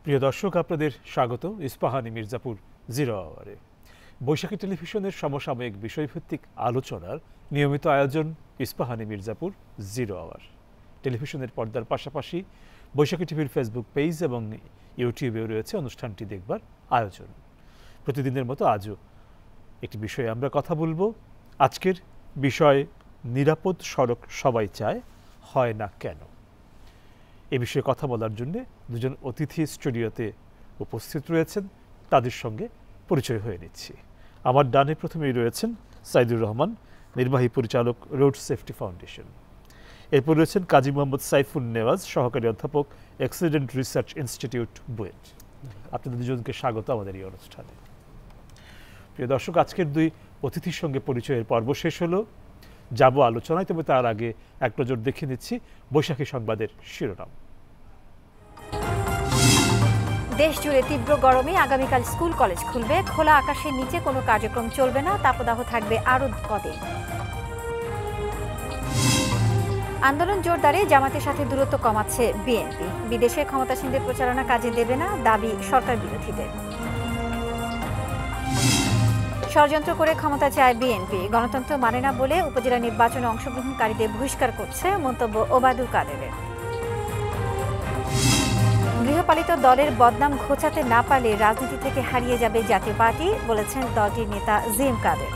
প্রিয় দর্শক, আপনাদের স্বাগত ইস্পাহানি মির্জাপুর জিরো আওয়ারে। বৈশাখী টেলিভিশনের সমসাময়িক বিষয়ভিত্তিক আলোচনার নিয়মিত আয়োজন ইস্পাহানি মির্জাপুর জিরো আওয়ার। টেলিভিশনের পর্দার পাশাপাশি বৈশাখী টিভির ফেসবুক পেজ এবং ইউটিউবেও রয়েছে অনুষ্ঠানটি দেখবার আয়োজন। প্রতিদিনের মতো আজও একটি বিষয়ে আমরা কথা বলবো। আজকের বিষয় নিরাপদ সড়ক সবাই চায়, হয় না কেন। এ বিষয়ে কথা বলার জন্য দুজন অতিথি স্টুডিওতে উপস্থিত রয়েছেন, তাদের সঙ্গে পরিচয় হয়ে নিচ্ছি। আমার ডানে প্রথমেই রয়েছেন সাইদুর রহমান, নির্বাহী পরিচালক রোড সেফটি ফাউন্ডেশন। এরপর রয়েছেন কাজী মোহাম্মদ সাইফুন নেওয়াজ, সহকারী অধ্যাপক, অ্যাক্সিডেন্ট রিসার্চ ইনস্টিটিউট, বুয়েট। আপনাদের দুজনকে স্বাগত আমাদের এই অনুষ্ঠানে। প্রিয় দর্শক, আজকের দুই অতিথির সঙ্গে পরিচয়ের পর্ব শেষ হলো, যাব আলোচনায়। তবে তার আগে এক নজর দেখে নিচ্ছি বৈশাখী সংবাদের শিরোনাম। দেশ জুড়ে তীব্র গরমে আগামীকাল স্কুল কলেজ খুলবে। খোলা আকাশের নিচে কোনো কার্যক্রম চলবে না, তাপদাহ থাকবে আরও কদিন। আন্দোলন জোরদারে জামাতের সাথে দূরত্ব কমাচ্ছে বিএনপি। বিদেশে ক্ষমতাসীনদের প্রচারণা কাজে দেবে না, দাবি সরকার বিরোধীদের। ষড়যন্ত্র করে ক্ষমতা চায় বিএনপি, গণতন্ত্র মানে না বলে উপজেলা নির্বাচনে অংশগ্রহণকারীদের বহিষ্কার করছে, মন্তব্য ওবায়দুল কাদেরের। গৃহপালিত দলের বদনাম ঘোচাতে না পারলে রাজনীতি থেকে হারিয়ে যাবে জাতীয় পার্টি, বলেছেন দলটির নেতা জিএম কাদের।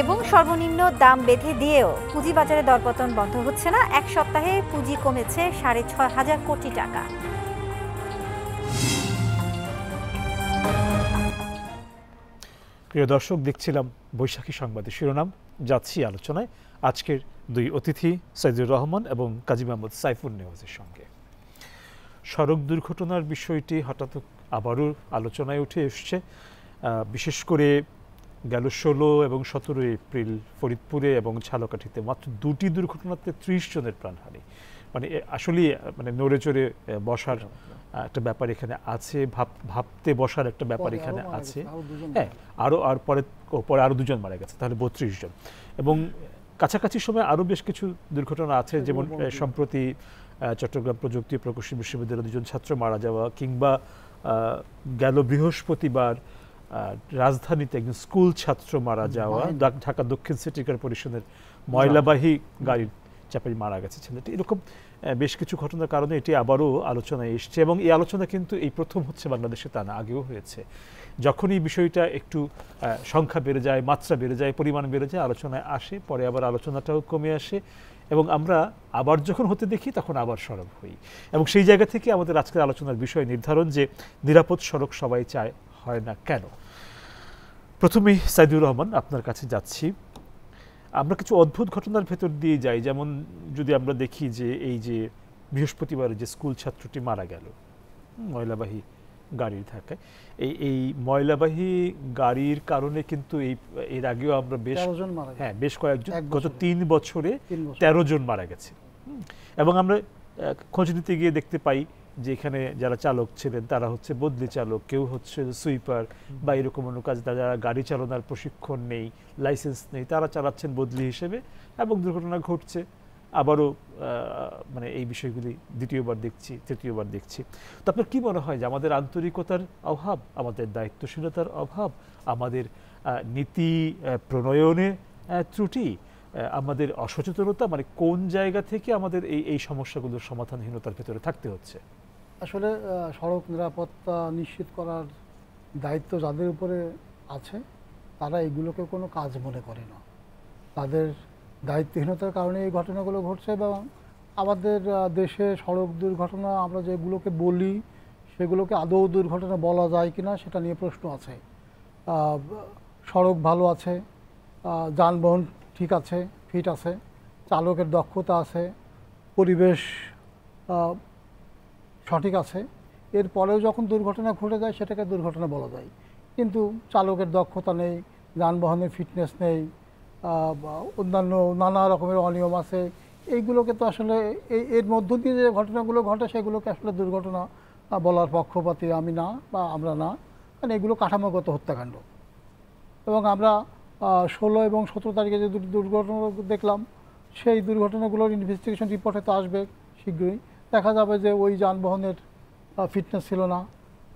এবং সর্বনিম্ন দাম বেঁধে দিয়েও পুঁজিবাজারে দরপতন বন্ধ হচ্ছে না। এক সপ্তাহে পুঁজি কমেছে ৬,৫০০ কোটি টাকা। প্রিয় দর্শক, দেখছিলাম বৈশাখী সংবাদের শিরোনাম। যাচ্ছি আলোচনায় আজকের দুই অতিথি সাইদুর রহমান এবং কাজী মোহাম্মদ সাইফুন নেওয়াজের সঙ্গে। সড়ক দুর্ঘটনার বিষয়টি হঠাৎ আবারও আলোচনায় উঠে এসছে। বিশেষ করে গেল ১৬ এবং ১৭ এপ্রিল ফরিদপুরে এবং ঝালকাঠিতে মাত্র দুটি দুর্ঘটনাতে ৩০ জনের প্রাণহানি। মানে আসলেই নড়ে চড়ে বসার একটা ব্যাপার এখানে আছে, ভাবতে বসার একটা ব্যাপার এখানে আছে। হ্যাঁ, পরে আরও দুজন মারা গেছে, তাহলে ৩২ জন। এবং কাছাকাছি সময় আরও বেশ কিছু দুর্ঘটনা আছে, যেমন সম্প্রতি চট্টগ্রাম প্রযুক্তি প্রকৌশল বিশ্ববিদ্যালয়ের দুজন ছাত্র মারা যাওয়া, কিংবা গেল বৃহস্পতিবার রাজধানীতে একজন স্কুল ছাত্র মারা যাওয়া, ঢাকা দক্ষিণ সিটি কর্পোরেশনের ময়লাবাহী গাড়ির চাপে মারা গেছে ছেলেটি। এরকম বেশ কিছু ঘটনার কারণে এটি আবারও আলোচনায় এসছে। এবং এই আলোচনা কিন্তু এই প্রথম হচ্ছে বাংলাদেশে, তা না, আগেও হয়েছে। যখনই বিষয়টা একটু সংখ্যা বেড়ে যায়, মাত্রা বেড়ে যায়, পরিমাণ বেড়ে যায়, আলোচনায় আসে, পরে আবার আলোচনাটাও কমে আসে এবং আমরা আবার যখন হতে দেখি তখন আবার সরব হই। এবং সেই জায়গা থেকে আমাদের আজকের আলোচনার বিষয় নির্ধারণ, যে নিরাপদ সড়ক সবাই চায়, হয় না কেন। প্রথমেই সাইদুর রহমান, আপনার কাছে যাচ্ছি। আমরা কিছু অদ্ভুত ঘটনার ভেতর দিয়ে যাই, যেমন যদি আমরা দেখি যে এই যে বৃহস্পতিবারে যে স্কুল ছাত্রটি মারা গেল ময়লাবাহী গাড়ির ধাক্কায়, এই ময়লাবাহী গাড়ির কারণে কিন্তু এর আগেও আমরা বেশ কয়েকজন, গত ৩ বছরে ১৩ জন মারা গেছে। এবং আমরা খোঁজ নিতে গিয়ে দেখতে পাই যে এখানে যারা চালক ছিলেন তারা হচ্ছে বদলি চালক, কেউ হচ্ছে সুইপার বা এরকম অন্য কাজ, যারা গাড়ি চালানোর প্রশিক্ষণ নেই, লাইসেন্স নেই, তারা চালাচ্ছেন বদলি হিসেবে এবং দুর্ঘটনা ঘটছে। আবারও এই বিষয়গুলি দ্বিতীয়বার দেখছি, তৃতীয়বার দেখছি। তো আপনার কি মনে হয় যে আমাদের আন্তরিকতার অভাব, আমাদের দায়িত্বশীলতার অভাব, আমাদের নীতি প্রণয়নে ত্রুটি, আমাদের অসচেতনতা, কোন জায়গা থেকে আমাদের এই সমস্যাগুলোর সমাধানহীনতার ভেতরে থাকতে হচ্ছে? আসলে সড়ক নিরাপত্তা নিশ্চিত করার দায়িত্ব যাদের উপরে আছে তারা এগুলোকে কোনো কাজ মনে করে না। তাদের দায়িত্বহীনতার কারণে এই ঘটনাগুলো ঘটছে। এবং আমাদের দেশে সড়ক দুর্ঘটনা আমরা যেগুলোকে বলি সেগুলোকে আদৌ দুর্ঘটনা বলা যায় কিনা সেটা নিয়ে প্রশ্ন আছে। সড়ক ভালো আছে, যানবাহন ঠিক আছে, ফিট আছে, চালকের দক্ষতা আছে, পরিবেশ সঠিক আছে, এরপরেও যখন দুর্ঘটনা ঘটে যায় সেটাকে দুর্ঘটনা বলা যায়। কিন্তু চালকের দক্ষতা নেই, যানবাহনের ফিটনেস নেই, অন্যান্য নানা রকমের অনিয়ম আছে, এইগুলোকে তো আসলে এর মধ্য দিয়ে যে ঘটনাগুলো ঘটে সেগুলোকে আসলে দুর্ঘটনা বলার পক্ষপাতী আমি না, বা আমরা না, কারণ এগুলো কাঠামোগত হত্যাকাণ্ড। এবং আমরা 16 এবং 17 তারিখে যে দুটি দুর্ঘটনা দেখলাম, সেই দুর্ঘটনাগুলোর ইনভেস্টিগেশন রিপোর্টে তো আসবে শীঘ্রই, দেখা যাবে যে ওই যানবাহনের ফিটনেস ছিল না,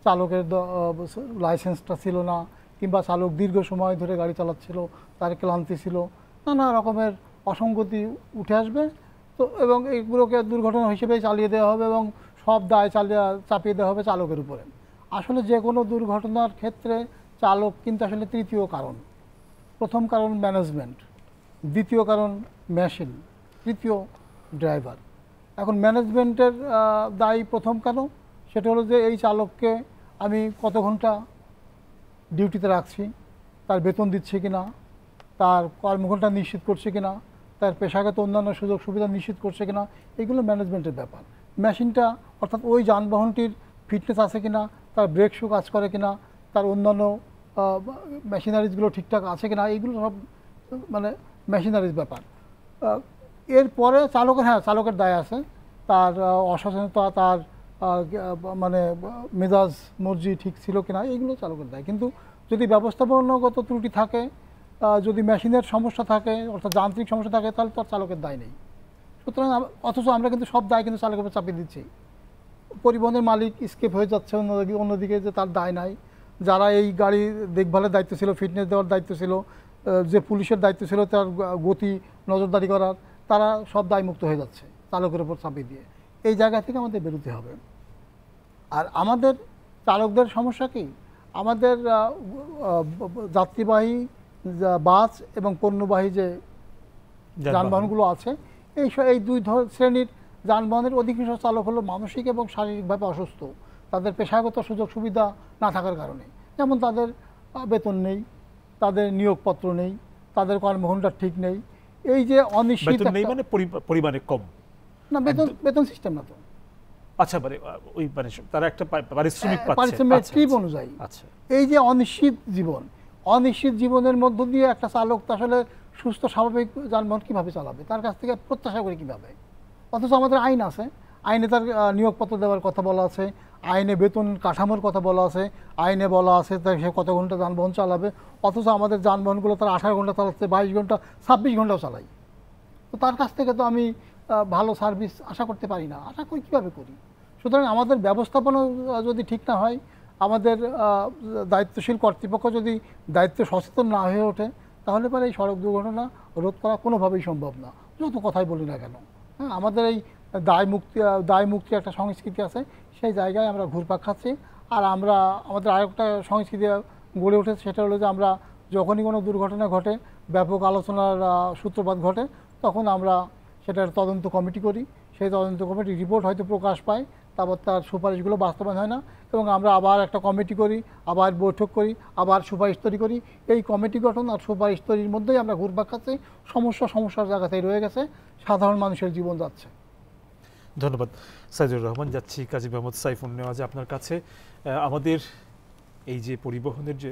চালকের লাইসেন্সটা ছিল না, কিংবা চালক দীর্ঘ সময় ধরে গাড়ি চালাচ্ছিল, তার ক্লান্তি ছিল, নানা রকমের অসঙ্গতি উঠে আসবে। তো এবং এইগুলোকে দুর্ঘটনা হিসেবেই চালিয়ে দেওয়া হবে এবং সব দায় চাপিয়ে দেওয়া হবে চালকের উপরে। আসলে যে কোনো দুর্ঘটনার ক্ষেত্রে চালক কিন্তু আসলে তৃতীয় কারণ। প্রথম কারণ ম্যানেজমেন্ট, দ্বিতীয় কারণ মেশিন, তৃতীয় ড্রাইভার। এখন ম্যানেজমেন্টের দায়ী প্রথম কারণ, সেটা হলো যে এই চালককে আমি কত ঘন্টা ডিউটিতে রাখছি, তার বেতন দিচ্ছি কিনা, তার কর্মঘণ্টা নিশ্চিত করছে কিনা, তার পেশাগত অন্যান্য সুযোগ সুবিধা নিশ্চিত করছে কিনা, এগুলো ম্যানেজমেন্টের ব্যাপার। মেশিনটা অর্থাৎ ওই যানবাহনটির ফিটনেস আছে কিনা, তার ব্রেক শু কাজ করে কিনা, তার অন্যান্য মেশিনারিজগুলো ঠিকঠাক আছে কিনা, এইগুলো সব মানে মেশিনারিজ ব্যাপার। এরপরে চালকের দায় আছে, তার অসচেতনতা, তার মানে মেজাজ মর্জি ঠিক ছিল কিনা, এইগুলো চালকের দায়। কিন্তু যদি ব্যবস্থাপনাগত ত্রুটি থাকে, যদি মেশিনের সমস্যা থাকে, অর্থাৎ যান্ত্রিক সমস্যা থাকে, তাহলে তো আর চালকের দায় নেই। সুতরাং অথচ আমরা কিন্তু সব দায় কিন্তু চালকের উপর চাপিয়ে দিচ্ছি। পরিবহনের মালিক স্কেপ হয়ে যাচ্ছে অন্যদিকে, যে তার দায় নাই। যারা এই গাড়ি দেখভালের দায়িত্ব ছিল, ফিটনেস দেওয়ার দায়িত্ব ছিল, যে পুলিশের দায়িত্ব ছিল তার গতি নজরদারি করার, তারা সব দায়মুক্ত হয়ে যাচ্ছে চালকের উপর চাপিয়ে দিয়ে। এই জায়গা থেকে আমাদের বেরোতে হবে। আর আমাদের চালকদের সমস্যা কি, আমাদের যাত্রীবাহী বাস এবং পণ্যবাহী যে যানবাহনগুলো আছে, এই দুই শ্রেণীর যানবাহনের অধিকাংশ চালক হলো মানসিক এবং শারীরিকভাবে অসুস্থ, তাদের পেশাগত সুযোগ সুবিধা না থাকার কারণে। যেমন তাদের বেতন নেই, তাদের নিয়োগপত্র নেই, তাদের কর্মঘণ্টা ঠিক নেই। এই যে অনিশ্চিত মানে পরিমাণে কম না, বেতন সিস্টেম না তো। আচ্ছা, মানে ওই মানে তারা একটা পারিশ্রমিক ট্রিপ অনুযায়ী। আচ্ছা, এই যে অনিশ্চিত জীবনের মধ্য দিয়ে একটা চালক তো আসলে সুস্থ স্বাভাবিক যানবাহন কীভাবে চালাবে, তার কাছ থেকে প্রত্যাশা করে কীভাবে? অথচ আমাদের আইন আছে, আইনে তার নিয়োগপত্র দেওয়ার কথা বলা আছে, আইনে বেতন কাঠামোর কথা বলা আছে, আইনে বলা আছে তাই সে কত ঘন্টা যানবাহন চালাবে। অথচ আমাদের যানবাহনগুলো তার 18 ঘন্টা চালাচ্ছে, 22 ঘন্টা, 26 ঘন্টাও চালাই। তো তার কাছ থেকে তো আমি ভালো সার্ভিস আশা করতে পারি না। আশা করি কীভাবে করি? সুতরাং আমাদের ব্যবস্থাপনা যদি ঠিক না হয়, আমাদের দায়িত্বশীল কর্তৃপক্ষ যদি দায়িত্ব সচেতন না হয়ে ওঠে, তাহলে পরে এই সড়ক দুর্ঘটনা রোধ করা কোনোভাবেই সম্ভব না, যত কথাই বলি না কেন। হ্যাঁ, আমাদের এই দায় মুক্তি একটা সংস্কৃতি আছে, সেই জায়গায় আমরা ঘুরপাক খাচ্ছি। আর আমাদের আরেকটা সংস্কৃতি গড়ে উঠেছে, সেটা হলো যে আমরা যখনই কোনো দুর্ঘটনা ঘটে, ব্যাপক আলোচনার সূত্রপাত ঘটে, তখন আমরা সেটার তদন্ত কমিটি করি। সেই তদন্ত কমিটির রিপোর্ট হয়তো প্রকাশ পায়, তারপর তার সুপারিশগুলো বাস্তবায়ন হয় না, এবং আমরা আবার একটা কমিটি করি, আবার বৈঠক করি, আবার সুপারিশ তৈরি করি। এই কমিটি গঠন আর সুপারিশ তৈরির মধ্যেই আমরা ঘুরপাক খাচ্ছি। সমস্যার জায়গাতেই রয়ে গেছে, সাধারণ মানুষের জীবন যাচ্ছে। ধন্যবাদ সাইদুর রহমান। যাচ্ছি কাজী মোহাম্মদ সাইফুন নেওয়াজ আপনার কাছে। আমাদের এই যে পরিবহনের যে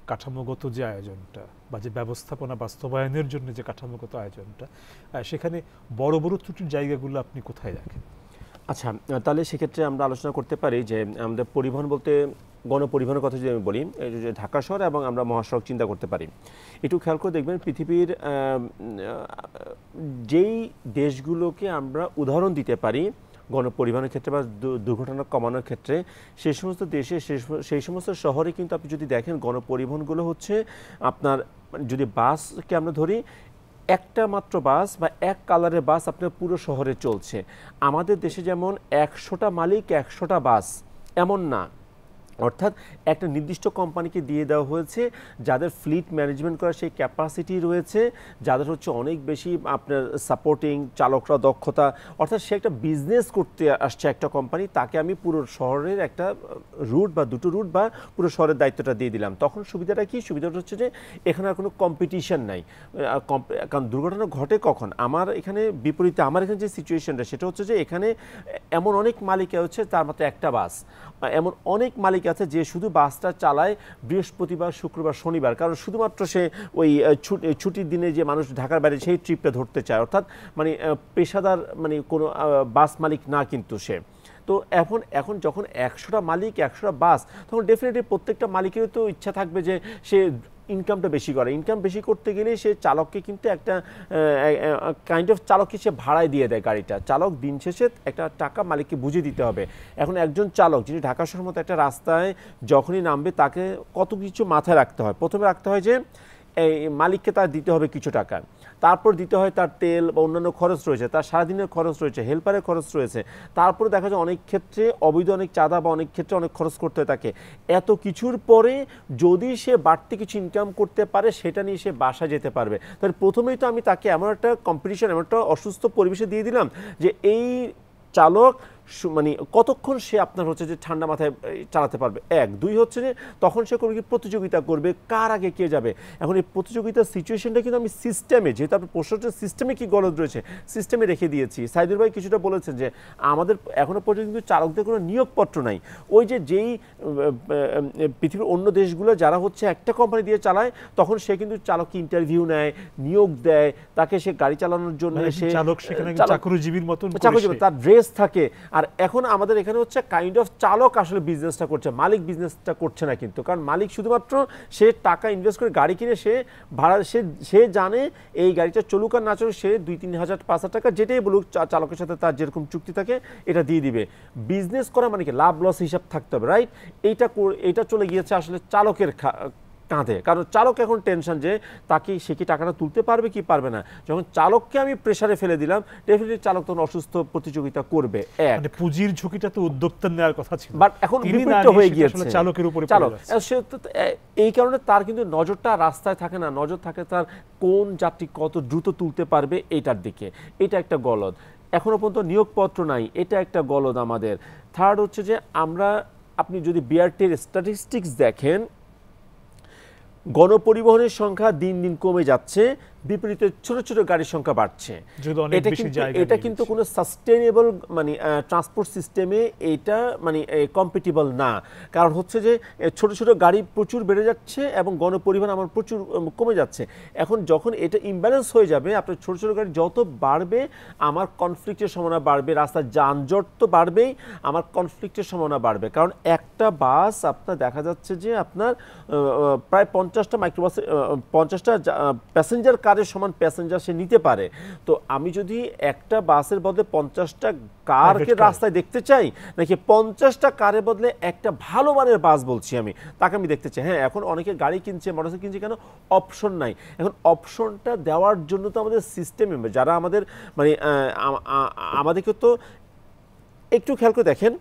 কাঠামোগত যে আয়োজনটা বা যে ব্যবস্থাপনা বাস্তবায়নের জন্য যে কাঠামোগত আয়োজনটা, সেখানে বড় বড় ত্রুটির জায়গাগুলো আপনি কোথায় রাখেন? আচ্ছা, তাহলে সেক্ষেত্রে আমরা আলোচনা করতে পারি যে আমাদের পরিবহন বলতে গণপরিবহনের কথা যদি আমি বলি, যে ঢাকা শহর এবং আমরা মহাসড়ক চিন্তা করতে পারি, একটু খেয়াল করে দেখবেন পৃথিবীর যেই দেশগুলোকে আমরা উদাহরণ দিতে পারি গণপরিবহনের ক্ষেত্রে বা দুর্ঘটনা কমানোর ক্ষেত্রে, সেই সমস্ত দেশে সেই সমস্ত শহরে কিন্তু আপনি যদি দেখেন গণপরিবহনগুলো হচ্ছে আপনার, যদি বাসকে আমরা ধরি, একটা মাত্র বাস বা এক কালারের বাস আপনার পুরো শহরে চলছে। আমাদের দেশে যেমন 100টা মালিক 100টা বাস, এমন না। অর্থাৎ একটা নির্দিষ্ট কোম্পানিকে দিয়ে দেওয়া হয়েছে যাদের ফ্লিট ম্যানেজমেন্ট করার সেই ক্যাপাসিটি রয়েছে, যাদের হচ্ছে অনেক বেশি আপনার সাপোর্টিং চালকরা দক্ষতা, অর্থাৎ সে একটা বিজনেস করতে আসছে একটা কোম্পানি, তাকে আমি পুরো শহরের একটা রুট বা দুটো রুট বা পুরো শহরের দায়িত্বটা দিয়ে দিলাম। তখন সুবিধাটা কি? সুবিধাটা হচ্ছে যে এখানে আর কোনো কম্পিটিশন নাই। কারণ দুর্ঘটনা ঘটে কখন? আমার এখানে বিপরীতে, আমার এখানে যে সিচুয়েশনটা সেটা হচ্ছে যে এখানে এমন অনেক মালিক হচ্ছে তার মাত্র একটা বাস, এমন অনেক মালিক আছে যে শুধু বাসটা চালায় বৃহস্পতিবার, শুক্রবার, শনিবার, কারণ শুধুমাত্র সে ওই ছুটির দিনে যে মানুষ ঢাকার বাইরে সেই ট্রিপটা ধরতে চায়। অর্থাৎ মানে পেশাদার মানে কোনো বাস মালিক না কিন্তু সে। তো এখন যখন 100টা মালিক 100টা বাস, তখন ডেফিনেটলি প্রত্যেকটা মালিকেরও তো ইচ্ছা থাকবে যে সে ইনকামটা বেশি করে। ইনকাম বেশি করতে গেলে সে চালককে কিন্তু একটা কাইন্ড অফ চালককে সে ভাড়ায় দিয়ে দেয় গাড়িটা। চালক দিন শেষে একটা টাকা মালিককে বুঝিয়ে দিতে হবে। এখন একজন চালক যিনি ঢাকা শহরের মতো একটা রাস্তায় যখনই নামবে তাকে কত কিছু মাথায় রাখতে হয়। প্রথমে রাখতে হয় যে এই মালিককে তার দিতে হবে কিছু টাকা, তারপর দিতে হয় তার তেল বা অন্যান্য খরচ রয়েছে, তার সারাদিনের খরচ রয়েছে, হেল্পারের খরচ রয়েছে, তারপরে দেখা যায় অনেক ক্ষেত্রে অবৈধ অনেক চাঁদা বা অনেক ক্ষেত্রে অনেক খরচ করতে হয় তাকে। এত কিছুর পরে যদি সে বাড়তি কিছু ইনকাম করতে পারে সেটা নিয়ে সে বাসা যেতে পারবে। তাহলে প্রথমেই তো আমি তাকে এমন একটা কম্পিটিশন, এমন একটা অসুস্থ পরিবেশে দিয়ে দিলাম যে এই চালক মানে কতক্ষণ সে আপনার হচ্ছে যে ঠান্ডা মাথায় চালাতে পারবে। এক, দুই হচ্ছে যে তখন সে করবে কি প্রতিযোগিতা করবে কার আগে কে যাবে। এখন এই প্রতিযোগিতার সিচুয়েশনটা কিন্তু আমি সিস্টেমে, যেহেতু আপনার প্রশ্নটা সিস্টেমে কি গলদ রয়েছে সিস্টেমে রেখে দিয়েছি। সাইদুর ভাই কিছুটা বলেছেন যে আমাদের এখনো পর্যন্ত কিন্তু চালকদের কোনো নিয়োগপত্র নাই। ওই যে যেই পৃথিবীর অন্য দেশগুলো যারা হচ্ছে একটা কোম্পানি দিয়ে চালায় তখন সে কিন্তু চালককে ইন্টারভিউ নেয়, নিয়োগ দেয়, তাকে সে গাড়ি চালানোর জন্য সে চালক সেখানে চাকরিজীবীর মতন তার ড্রেস থাকে। আর এখন আমাদের এখানে হচ্ছে কাইন্ড অফ চালক আসলে বিজনেসটা করছে, মালিক বিজনেসটা করছে না কিন্তু। কারণ মালিক শুধুমাত্র সে টাকা ইনভেস্ট করে গাড়ি কিনে সে ভাড়া, সে জানে এই গাড়িটা চলুক আর না চলুক সে 2-3 হাজার 5 হাজার টাকা যেটাই বলুক চালকের সাথে তার যেরকম চুক্তি থাকে এটা দিয়ে দিবে। বিজনেস করা মানে কি লাভ লস হিসাব থাকতে হবে, রাইট? এইটা চলে গিয়েছে আসলে চালকের কাঁধে। কারণ চালক এখন টেনশন যে তাকে সে কি টাকাটা তুলতে পারবে কি পারবে না। যখন চালককে আমি প্রেসারে ফেলে দিলাম ডেফিনেটলি চালক তখন অসুস্থ প্রতিযোগিতা করবে। মানে পুঁজির ঝুঁকিটা তো উদ্যোক্তা নেওয়ার কথা ছিল, বাট এখন বিপরীত হয়ে গিয়েছে চালকের উপরে। চালক এই কারণে তার কিন্তু নজরটা রাস্তায় থাকে না, নজর থাকে তার কোন যাত্রী কত দ্রুত তুলতে পারবে এইটার দিকে। এটা একটা গলদ। এখনো পর্যন্ত নিয়োগপত্র নাই, এটা একটা গলদ আমাদের। থার্ড হচ্ছে যে আপনি যদি বিআরটির স্ট্যাটিস্টিক্স দেখেন গণপরিবহনের সংখ্যা দিন দিন কমে যাচ্ছে, বিপরীতে ছোট ছোট গাড়ির সংখ্যা বাড়ছে। এটা কিন্তু কোনো সাস্টেনেবল মানে ট্রান্সপোর্ট সিস্টেমে এটা মানে কম্পিটিবল না। কারণ হচ্ছে যে ছোট ছোট গাড়ি প্রচুর বেড়ে যাচ্ছে এবং গণপরিবহন আমার প্রচুর কমে যাচ্ছে। এখন যখন এটা ইমব্যালেন্স হয়ে যাবে, আপনার ছোট ছোট গাড়ি যত বাড়বে আমার কনফ্লিক্টের সম্ভাবনা বাড়বে, রাস্তার যানজট তো বাড়বেই, আমার কনফ্লিক্টের সম্ভাবনা বাড়বে। কারণ একটা বাস আপনার দেখা যাচ্ছে যে আপনার প্রায় 50টা মাইক্রোবাস 50টা প্যাসেঞ্জার কারের সমান প্যাসেঞ্জার সে নিতে পারে। তো আমি যদি একটা বাসের বদলে 50টা কারকে রাস্তায় দেখতে চাই, নাকি 50টা কারের বদলে একটা ভালো মানের বাস বলছি আমি, তাকে আমি দেখতে চাই। হ্যাঁ, এখন অনেকে গাড়ি কিনছে, মোটরসাইকেল কিনছে, কেন? অপশন নাই। এখন অপশনটা দেওয়ার জন্য তো আমাদের সিস্টেমে যারা আমাদের মানে আমাদেরকে তো একটু খেয়াল করে দেখেন,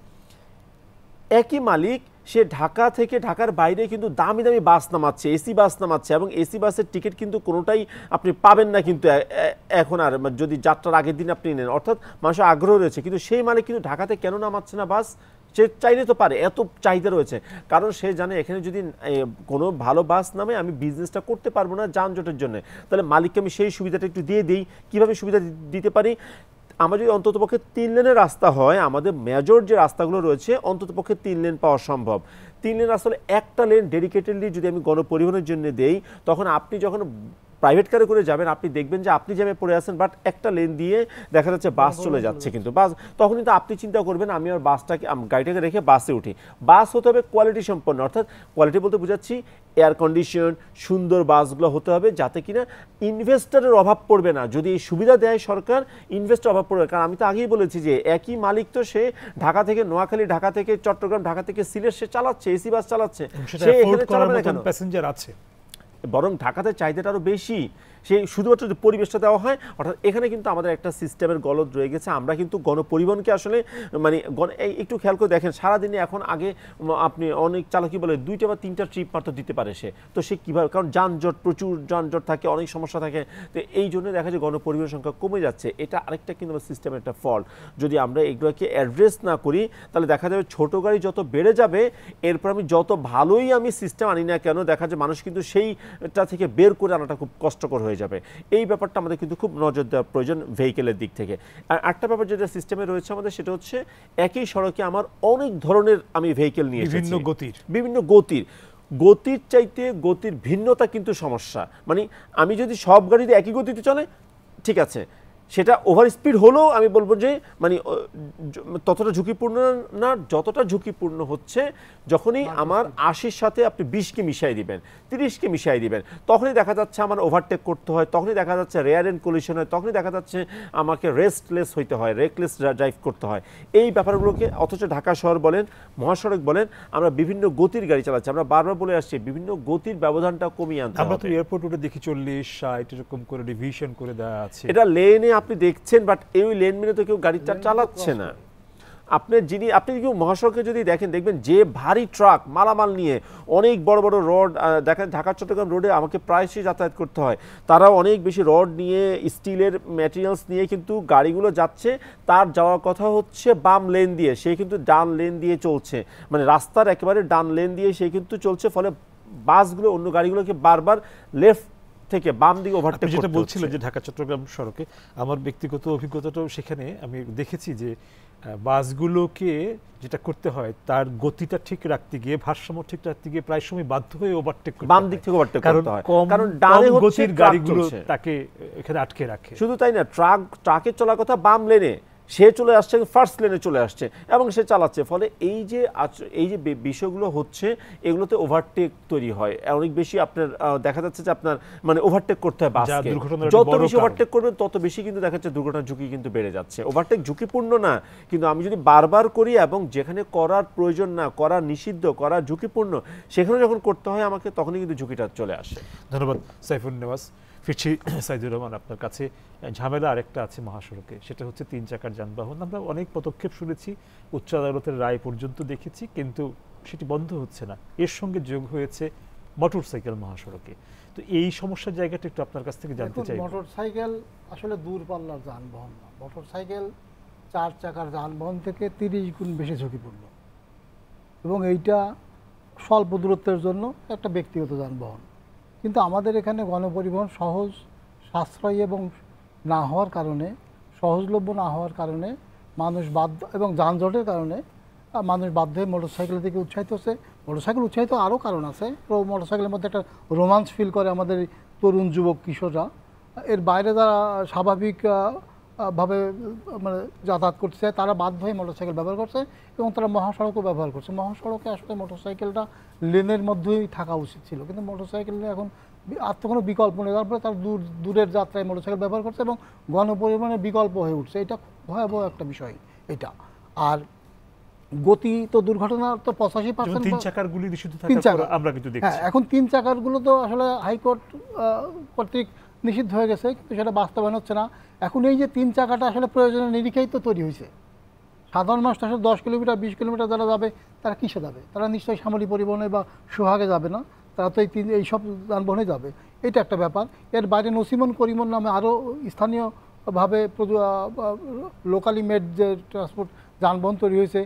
একই মালিক সে ঢাকা থেকে ঢাকার বাইরে কিন্তু দামি দামি বাস নামাচ্ছে, এসি বাস নামাচ্ছে, এবং এসি বাসের টিকিট কিন্তু কোনোটাই আপনি পাবেন না কিন্তু এখন আর, যদি যাত্রার আগের দিন আপনি নেন। অর্থাৎ মানুষের আগ্রহ রয়েছে, কিন্তু সেই মালিক কিন্তু ঢাকাতে কেন নামাচ্ছে না বাস? সে চাইলে তো পারে, এত চাহিদা রয়েছে। কারণ সে জানে এখানে যদি কোনো ভালো বাস নামে আমি বিজনেসটা করতে পারবো না যানজটের জন্য। তাহলে মালিককে আমি সেই সুবিধাটা একটু দিয়ে দিই। কীভাবে সুবিধা দিতে পারি? আমার যদি অন্ততপক্ষে 3 লেনের রাস্তা হয়, আমাদের মেজর যে রাস্তাগুলো রয়েছে অন্ততপক্ষে 3 লেন পাওয়া সম্ভব। 3 লেন আসলে একটা লেন ডেডিকেটেডলি যদি আমি গণপরিবহনের জন্য দেই, তখন আপনি যখন প্রাইভেট কারে করে যাবেন আপনি দেখবেন যে আপনি জ্যামে পড়ে আছেন, বাট একটা লেন দিয়ে দেখা যাচ্ছে বাস চলে যাচ্ছে। কিন্তু বাস তখন কিন্তু আপনি চিন্তা করবেন আমি আর বাসটাকে গাড়িটাকে রেখে বাসে উঠি। বাস হতে হবে কোয়ালিটি সম্পন্ন, অর্থাৎ কোয়ালিটি বলতে বোঝাচ্ছি এয়ার কন্ডিশন, সুন্দর বাসগুলো হতে হবে যাতে কিনা ইনভেস্টরের অভাব পড়বে না। যদি এই সুবিধা দেয় সরকার, ইনভেস্টর অভাব পড়বে। কারণ আমি তো আগেই বলেছি যে একই মালিক তো সে ঢাকা থেকে নোয়াখালী, ঢাকা থেকে চট্টগ্রাম, ঢাকা থেকে সিলেট সে চালাচ্ছে, এসি বাস চালাচ্ছে, সে এখানে চালাবে না কেন? প্যাসেঞ্জার আছে, বরং ঢাকাতে চাহিদাটা আরও বেশি। সেই শুধুমাত্র যদি পরিবেশটা দেওয়া হয়, অর্থাৎ এখানে কিন্তু আমাদের একটা সিস্টেমের গলদ রয়ে গেছে। আমরা কিন্তু গণপরিবহনকে আসলে মানে একটু খেয়াল করে দেখেন, সারাদিনে এখন আগে আপনি অনেক চালকই বলে 2টা বা 3টা ট্রিপ মাত্র দিতে পারে সে, তো সে কীভাবে? কারণ যানজট, প্রচুর যানজট থাকে, অনেক সমস্যা থাকে। তো এই জন্য দেখা যায় গণপরিবহন সংখ্যা কমে যাচ্ছে। এটা আরেকটা কিন্তু আমার সিস্টেমের একটা ফল্ট। যদি আমরা এগুলোকে অ্যাড্রেস না করি তাহলে দেখা যাবে ছোটো গাড়ি যত বেড়ে যাবে, এরপর আমি যত ভালোই আমি সিস্টেম আনি না কেন, দেখা যায় মানুষ কিন্তু সেইটা থেকে বের করে আনাটা খুব কষ্টকর হয়ে যাবে। এই ব্যাপারটা আমাদের কিন্তু খুব নজর দেওয়া প্রয়োজন ভেহিকেলের দিক থেকে। আর একটা ব্যাপার যেটা সিস্টেমে রয়েছে আমাদের, সেটা হচ্ছে একই সড়কে আমার অনেক ধরনের আমি ভেহিকেল নিয়ে এসেছি, বিভিন্ন গতির চাইতে গতির ভিন্নতা কিন্তু সমস্যা। মানে আমি যদি সব গাড়িতে একই গতিতে চলে ঠিক আছে, সেটা ওভার স্পিড হলেও আমি বলবো যে মানে ততটা ঝুঁকিপূর্ণ না, যতটা ঝুঁকিপূর্ণ হচ্ছে যখনই আমার 80-র সাথে আপনি 20কে মিশাই দিবেন, 30কে মিশাই দিবেন, তখনই দেখা যাচ্ছে আমার ওভারটেক করতে হয়, তখনই দেখা যাচ্ছে রেয়ার এন্ড কলিশন হয়, তখনই দেখা যাচ্ছে আমাকে রেস্টলেস হইতে হয়, রেকলেস ড্রাইভ করতে হয়। এই ব্যাপারগুলোকে অথচ ঢাকা শহর বলেন, মহাসড়ক বলেন, আমরা বিভিন্ন গতির গাড়ি চালাচ্ছি। আমরা বারবার বলে আসছি বিভিন্ন গতির ব্যবধানটা কমিয়ে আনতে হবে। আমরা তো এয়ারপোর্ট রোডে দেখি 40-60 এরকম করে ডিভিশন করে দেওয়া আছে। এটা লেনে আপনি দেখছেন, বাট এই লেন মেনে তো কেউ গাড়িটা চালাচ্ছে না। আপনি কেউ মহাসড়কে যদি দেখবেন যে ভারী ট্রাক মালামাল নিয়ে অনেক বড় বড় রড দেখেন, ঢাকা চট্টগ্রাম রোডে আমাকে প্রায়শই যাতায়াত করতে হয়, তারাও অনেক বেশি রড নিয়ে, স্টিলের ম্যাটেরিয়ালস নিয়ে কিন্তু গাড়িগুলো যাচ্ছে। তার যাওয়ার কথা হচ্ছে বাম লেন দিয়ে, সে কিন্তু ডান লেন দিয়ে চলছে, মানে রাস্তার একেবারে ডান লেন দিয়ে সে কিন্তু চলছে। ফলে বাসগুলো অন্য গাড়িগুলোকে বারবার লেফট থেকে বাম দিকে ওভারটেক করতে, যেটা বলছিলেন যে ঢাকা চট্টগ্রাম সড়কে আমার ব্যক্তিগত অভিজ্ঞতাটাও সেখানে আমি দেখেছি যে বাসগুলোকে যেটা করতে হয় তার গতিটা ঠিক রাখতে গিয়ে, ভারসাম্য ঠিক রাখতে গিয়ে প্রায় সময় বাধ্য হয়ে ওভারটেক করতে হয়, বাম দিক থেকে ওভারটেক করতে হয়, কারণ ডানে গতির গাড়িগুলো তাকে এখানে আটকে রাখে। শুধু তাই না, ট্রাকের চলার কথা বাম লেনে, সে চলে আসছে ফার্স্ট লেনে চলে আসছে এবং সে চালাচ্ছে। ফলে এই যে বিষয়গুলো হচ্ছে, এগুলোতে ওভারটেক তৈরি হয় অনেক বেশি। আপনার দেখা যাচ্ছে যে আপনার মানে ওভারটেক করতে হয় বাসকে, যত বেশি ওভারটেক করবেন তত বেশি কিন্তু দেখা যাচ্ছে দুর্ঘটনার ঝুঁকি কিন্তু বেড়ে যাচ্ছে। ওভারটেক ঝুঁকিপূর্ণ না, কিন্তু আমি যদি বারবার করি এবং যেখানে করার প্রয়োজন না, করা নিষিদ্ধ, করা ঝুঁকিপূর্ণ, সেখানে যখন করতে হয় আমাকে, তখনই কিন্তু ঝুঁকিটা চলে আসে। ধন্যবাদ সাইফুন নেওয়াজ। ফিরছি সাইদুর রহমান আপনার কাছে। ঝামেলা আরেকটা আছে মহাসড়কে, সেটা হচ্ছে 3 চাকার যানবাহন। আমরা অনেক পদক্ষেপ শুনেছি, উচ্চ আদালতের রায় পর্যন্ত দেখেছি, কিন্তু সেটি বন্ধ হচ্ছে না। এর সঙ্গে যোগ হয়েছে মোটরসাইকেল মহাসড়কে। তো এই সমস্যার জায়গাটা একটু আপনার কাছ থেকে জানতে চাই। মোটরসাইকেল আসলে দূরপাল্লার যানবাহন না। মোটরসাইকেল 4 চাকার যানবাহন থেকে 30 গুণ বেশি ঝুঁকিপূর্ণ, এবং এইটা স্বল্প দূরত্বের জন্য একটা ব্যক্তিগত যানবাহন। কিন্তু আমাদের এখানে গণপরিবহন সহজ, সাশ্রয়ী এবং না হওয়ার কারণে, সহজলভ্য না হওয়ার কারণে মানুষ বাধ্য, এবং যানজটের কারণে মানুষ বাধ্য হয়ে মোটরসাইকেলের দিকে উৎসাহিত হচ্ছে। মোটরসাইকেল উৎসাহিত আরও কারণ আছে। মোটরসাইকেলের মধ্যে একটা রোমান্স ফিল করে আমাদের তরুণ যুবক কিশোররা। এর বাইরে যারা স্বাভাবিক ভাবে মানে যাতায়াত করতে চায়, তারা বাধ্য হয়ে মোটরসাইকেল ব্যবহার করছে, এবং তারা মহাসড়কও ব্যবহার করছে। মহাসড়কে আসলে মোটরসাইকেলটা লেনের মধ্যেই থাকা উচিত ছিল, কিন্তু মোটরসাইকেল এখন আর তো কোনো বিকল্প নেই। তারপরে তার দূরের যাত্রায় মোটরসাইকেল ব্যবহার করছে এবং গণপরিবহনের বিকল্প হয়ে উঠছে। এটা ভয়াবহ একটা বিষয় এটা। আর গতি তো দুর্ঘটনা তো 85%। 3 চাকার গুলি নিষিদ্ধ থাকার আমরা কিন্তু দেখছি। হ্যাঁ, এখন 3 চাকার গুলো তো আসলে হাইকোর্ট কর্তৃক নিষিদ্ধ হয়ে গেছে, কিন্তু সেটা বাস্তবায়ন হচ্ছে না। এখন এই যে 3 চাকাটা আসলে প্রয়োজনের নিরিখেই তো তৈরি হয়েছে। সাধারণ মানুষ আসলে 10 কিলোমিটার 20 কিলোমিটার যারা যাবে, তারা কিসে যাবে? তারা নিশ্চয়ই সামরিক পরিবহনে বা সোহাগে যাবে না, তারা তো এই সব যানবাহনে যাবে। এটা একটা ব্যাপার। এর বাইরে নসিমন করিমন নামে আরও স্থানীয়ভাবে লোকালি মেড যে ট্রান্সপোর্ট যানবাহন তৈরি হয়েছে,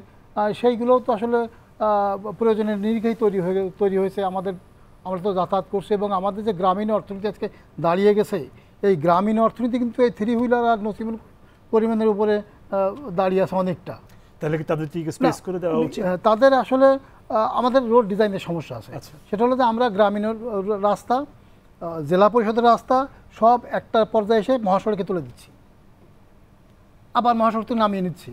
সেইগুলোও তো আসলে প্রয়োজনের নিরিখেই তৈরি হয়েছে। আমরা তো যাতায়াত করছি, এবং আমাদের যে গ্রামীণ অর্থনীতি আজকে দাঁড়িয়ে গেছে, এই গ্রামীণ অর্থনীতি কিন্তু এই 3 হুইলার আর নসিমন পরিমাণের উপরে দাঁড়িয়ে আছে অনেকটা। তাহলে কি তাদের ঠিক স্পেস করে দেওয়া উচিত? তাদের আসলে আমাদের রোড ডিজাইনের সমস্যা আছে। সেটা হলো যে আমরা গ্রামীণ রাস্তা, জেলা পরিষদের রাস্তা সব একটা পর্যায়ে এসে মহাসড়কে তুলে দিচ্ছি, আবার মহাসড়ক থেকে নামিয়ে নিচ্ছি।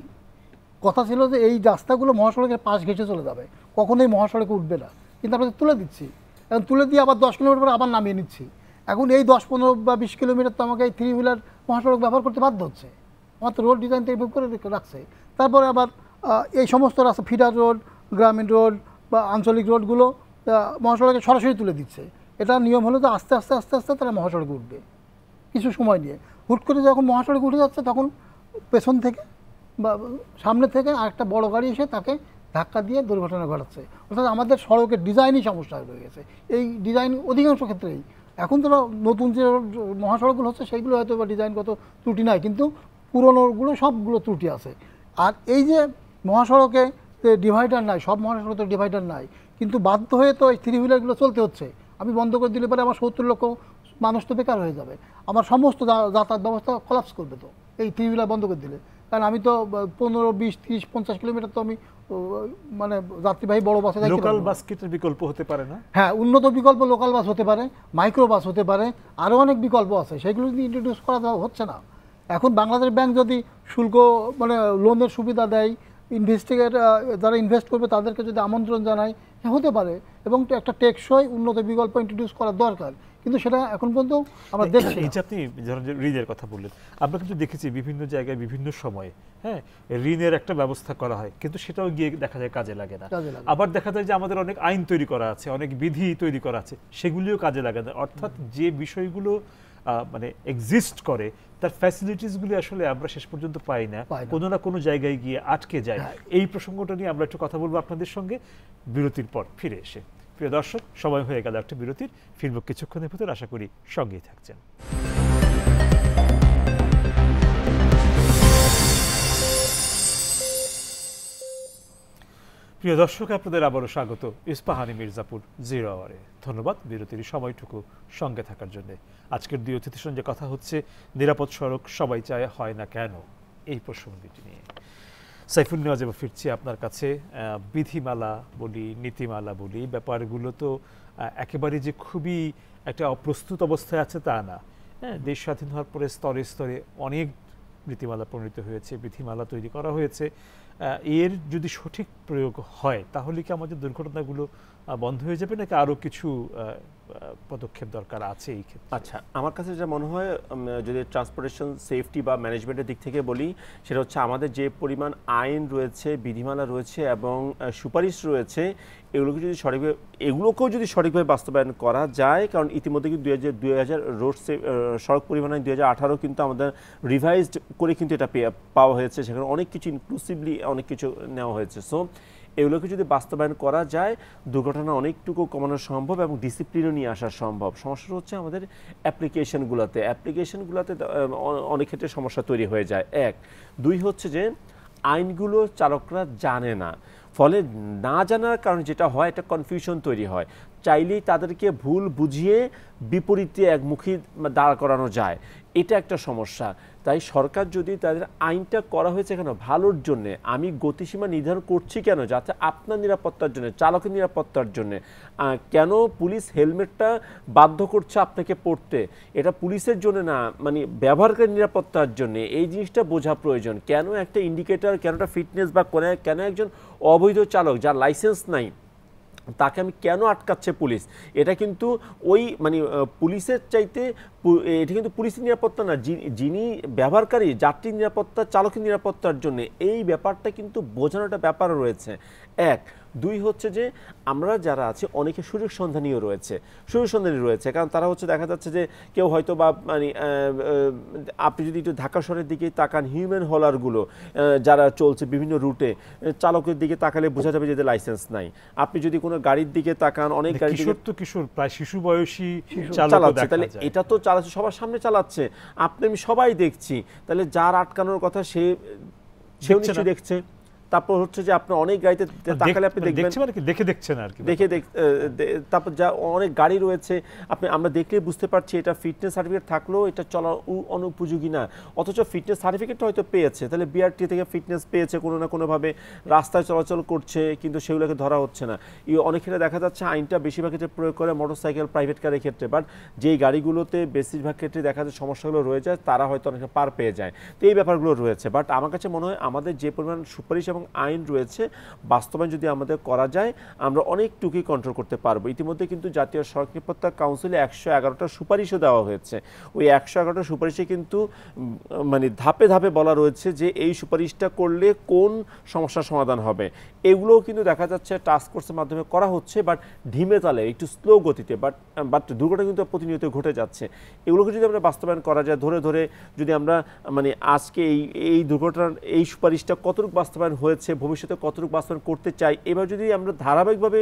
কথা ছিল যে এই রাস্তাগুলো মহাসড়কের পাশ ঘেঁষে চলে যাবে, কখনোই মহাসড়কে উঠবে না, কিন্তু আমরা তুলে দিচ্ছি। এখন তুলে দিয়ে আবার 10 কিলোমিটার পরে আবার নামিয়ে নিচ্ছি। এখন এই 10, 15 বা 20 কিলোমিটার তো আমাকে এই 3 হুইলার মহাসড়ক ব্যবহার করতে বাধ্য হচ্ছে। আমার তো রোড ডিজাইন এইভাবে করে রাখছে। তারপরে আবার এই সমস্ত রাস্তা, ফিডার রোড, গ্রামীণ রোড বা আঞ্চলিক রোডগুলো মহাসড়কে সরাসরি তুলে দিচ্ছে। এটা নিয়ম হলো যে আস্তে আস্তে আস্তে আস্তে তারা মহাসড়কে উঠবে কিছু সময় নিয়ে। হুট করে যখন মহাসড়কে উঠে যাচ্ছে, তখন পেছন থেকে বা সামনে থেকে আরেকটা বড় গাড়ি এসে তাকে ধাক্কা দিয়ে দুর্ঘটনা ঘটাচ্ছে। অর্থাৎ আমাদের সড়কের ডিজাইনই সমস্যা রয়ে গেছে। এই ডিজাইন অধিকাংশ ক্ষেত্রেই এখন তো নতুন যে মহাসড়কগুলো হচ্ছে, সেইগুলো হয়তো বা ডিজাইনগত ত্রুটি নাই, কিন্তু পুরনোগুলো সবগুলো ত্রুটি আছে। আর এই যে মহাসড়কে ডিভাইডার নাই, সব মহাসড়কে তো ডিভাইডার নাই, কিন্তু বাধ্য হয়ে তো এই 3 হুইলারগুলো চলতে হচ্ছে। আমি বন্ধ করে দিলে পরে আমার 70 লক্ষ মানুষ তো বেকার হয়ে যাবে, আমার সমস্ত যাতায়াত ব্যবস্থা কলাপস করবে তো এই 3 হুইলার বন্ধ করে দিলে। কারণ আমি তো 15, 20, 30, 50 কিলোমিটার তো আমি মানে যাত্রীবাহী বড় বাসে যাই। লোকাল বাস কি বিকল্প হতে পারে না? হ্যাঁ, উন্নত বিকল্প লোকাল বাস হতে পারে, মাইক্রো বাস হতে পারে, আরও অনেক বিকল্প আছে, সেগুলো যদি ইন্ট্রোডিউস করা হচ্ছে না। এখন বাংলাদেশ ব্যাংক যদি শুল্ক মানে লোনের সুবিধা দেয়, যারা ইনভেস্ট করবে তাদেরকে যদি আমন্ত্রণ জানায়, হতে পারে, এবং একটা টেকসই উন্নত বিকল্প ইন্ট্রোডিউস করা দরকার, কিন্তু সেটা এখন পর্যন্ত আমরা দেখছি এই যে আপনি ধরেন যে ঋণের কথা বললেন, আমরা কিন্তু দেখেছি বিভিন্ন জায়গায় বিভিন্ন সময়ে হ্যাঁ ঋণের একটা ব্যবস্থা করা হয়, কিন্তু সেটাও গিয়ে দেখা যায় কাজে লাগে না। আবার দেখা যায় যে আমাদের অনেক আইন তৈরি করা আছে, অনেক বিধি তৈরি করা আছে, সেগুলিও কাজে লাগে না। অর্থাৎ যে বিষয়গুলো মানে এক্সিস্ট করে তার ফ্যাসিলিটিসগুলি আসলে আমরা শেষ পর্যন্ত পাই না, কোনো না কোনো জায়গায় গিয়ে আটকে যায়। এই প্রসঙ্গটা নিয়ে আমরা একটু কথা বলবো আপনাদের সঙ্গে বিরতির পর ফিরে এসে। প্রিয় দর্শক, সময় হয়ে গেল একটা বিরতির, ফিরব কিছুক্ষণের ভিতর, আশা করি সঙ্গেই থাকছেন। প্রিয় দর্শক, আপনাদের আবারও স্বাগত ইস্পাহানি মির্জাপুর জিরো আওয়ারে। ধন্যবাদ বিরতির সময়টুকু সঙ্গে থাকার জন্য। আজকের দুই অতিথির সঙ্গে কথা হচ্ছে নিরাপদ সড়ক সবাই চায়, হয় না কেন, এই প্রসঙ্গটি নিয়ে। সাইফুল নেওয়াজ, ফিরছি আপনার কাছে। বিধিমালা বলি, নীতিমালা বলি, ব্যাপারগুলো তো একেবারে যে খুবই একটা অপ্রস্তুত অবস্থায় আছে তা না। হ্যাঁ, দেশ স্বাধীন হওয়ার পরে স্তরে স্তরে অনেক নীতিমালা প্রণীত হয়েছে, বিধিমালা তৈরি করা হয়েছে। এর যদি সঠিক প্রয়োগ হয় তাহলে কি আমাদের দুর্ঘটনাগুলো বন্ধ হয়ে যাবে, নাকি আরও কিছু পদক্ষেপ দরকার আছে এই ক্ষেত্রে? আচ্ছা, আমার কাছে যা মনে হয়, যদি ট্রান্সপোর্টেশন সেফটি বা ম্যানেজমেন্টের দিক থেকে বলি, সেটা হচ্ছে আমাদের যে পরিমাণ আইন রয়েছে, বিধিমালা রয়েছে এবং সুপারিশ রয়েছে, এগুলোকেও যদি সঠিকভাবে বাস্তবায়ন করা যায়, কারণ ইতিমধ্যে কিন্তু 2000 রোড সড়ক পরিবহন আইন 2018 কিন্তু আমাদের রিভাইজড করে কিন্তু এটা পাওয়া হয়েছে, সেখানে অনেক কিছু ইনক্লুসিভলি অনেক কিছু নেওয়া হয়েছে। সো এগুলোকে যদি বাস্তবায়ন করা যায়, দুর্ঘটনা অনেকটুকু কমানো সম্ভব এবং ডিসিপ্লিনও নিয়ে আসা সম্ভব। সমস্যাটা হচ্ছে আমাদের অ্যাপ্লিকেশনগুলোতে অনেক ক্ষেত্রে সমস্যা তৈরি হয়ে যায়। 1, 2 হচ্ছে যে আইনগুলো চালকরা জানে না, ফলে না জানার কারণে যেটা হয়, একটা কনফিউশন তৈরি হয়। চাইলেই তাদেরকে ভুল বুঝিয়ে বিপরীতে একমুখী দাঁড় করানো যায়, এটা একটা সমস্যা। তাই সরকার যদি তাদের আইনটা করা হয়েছে কেন ভালোর জন্যে, আমি গতিসীমা নির্ধারণ করছি কেন, যাতে আপনার নিরাপত্তার জন্য, চালকের নিরাপত্তার জন্য। কেন পুলিশ হেলমেটটা বাধ্য করছে আপনাকে পরতে, এটা পুলিশের জন্য না, মানে ব্যবহারকারী নিরাপত্তার জন্য, এই জিনিসটা বোঝা প্রয়োজন। কেন একটা ইন্ডিকেটর, কেন একটা ফিটনেস, বা কেন একজন অবৈধ চালক যার লাইসেন্স নাই তাকে আমি কেন আটকাচ্ছে পুলিশ, এটা কিন্তু ওই মানে পুলিশের চাইতে এটা কিন্তু পুলিশের নিরাপত্তা না, যিনি ব্যবহারকারী, যাত্রীর নিরাপত্তা, চালকের নিরাপত্তার জন্য, এই ব্যাপারটা কিন্তু বোঝানোটা ব্যাপার রয়েছে। 1, 2 হচ্ছে যে আমরা যারা আছি অনেকে সুযোগ সন্ধানীও রয়েছে, কারণ তারা হচ্ছে দেখা যাচ্ছে যে কেউ হয়তো বা মানে আপনি যদি একটু ঢাকা শহরের দিকে তাকান, হিউম্যান হলারগুলো যারা চলছে বিভিন্ন রুটে, চালকের দিকে তাকালে বোঝা যাবে যে লাইসেন্স নাই। আপনি যদি কোনো গাড়ির দিকে তাকান, অনেক গাড়ি কিশোর প্রায় শিশু বয়সী চালাচ্ছে, তাহলে এটা তো চালাচ্ছে, সবার সামনে চালাচ্ছে, আপনি আমি সবাই দেখছি, তাহলে যার আটকানোর কথা সেও নিশ্চয়ই দেখছে। তারপর হচ্ছে যে আপনি অনেক গাড়িতে তাকালে আপনি দেখবেন, দেখছেন আর কি, তারপর যা অনেক গাড়ি রয়েছে আমরা দেখলে বুঝতে পারছি এটা ফিটনেস সার্টিফিকেট থাকলেও এটা চলা অনুপযোগী না, অথচ ফিটনেস সার্টিফিকেট হয়তো পেয়েছে, তাহলে বিআরটি থেকে ফিটনেস পেয়েছে, কোনো না কোনোভাবে রাস্তায় চলাচল করছে, কিন্তু সেগুলোকে ধরা হচ্ছে না। অনেক ক্ষেত্রে দেখা যাচ্ছে আইনটা বেশিরভাগ ক্ষেত্রে প্রয়োগ করে মোটরসাইকেল, প্রাইভেট কারের ক্ষেত্রে, বাট যেই গাড়িগুলোতে বেশিরভাগ ক্ষেত্রে দেখা যায় সমস্যাগুলো রয়ে যায়, তারা হয়তো অনেকটা পার পেয়ে যায়। তো এই ব্যাপারগুলো রয়েছে, বাট আমার কাছে মনে হয় আমাদের যে পরিমাণ সুপারিশ এবং আইন রয়েছে, বাস্তবায়ন যদি আমাদের করা যায়, আমরা অনেকটুকুই কন্ট্রোল করতে পারবো। ইতিমধ্যে কিন্তু জাতীয় সড়ক নিরাপত্তা কাউন্সিলে 111টা সুপারিশও দেওয়া হয়েছে। ওই 111টা সুপারিশে কিন্তু মানে ধাপে ধাপে বলা রয়েছে যে এই সুপারিশটা করলে কোন সমস্যার সমাধান হবে। এগুলোও কিন্তু দেখা যাচ্ছে টাস্ক ফোর্সের মাধ্যমে করা হচ্ছে, বাট ঢিমে তালে, একটু স্লো গতিতে, বাট দুর্ঘটনা কিন্তু প্রতিনিয়ত ঘটে যাচ্ছে। এগুলোকে যদি আমরা বাস্তবায়ন করা যায়, ধরে ধরে যদি আমরা মানে আজকে এই দুর্ঘটনার এই সুপারিশটা কতটুকু বাস্তবায়ন হয়েছে, ভবিষ্যতে কতটুকু বাস্তবায়ন করতে চাই, এবার যদি আমরা ধারাবাহিকভাবে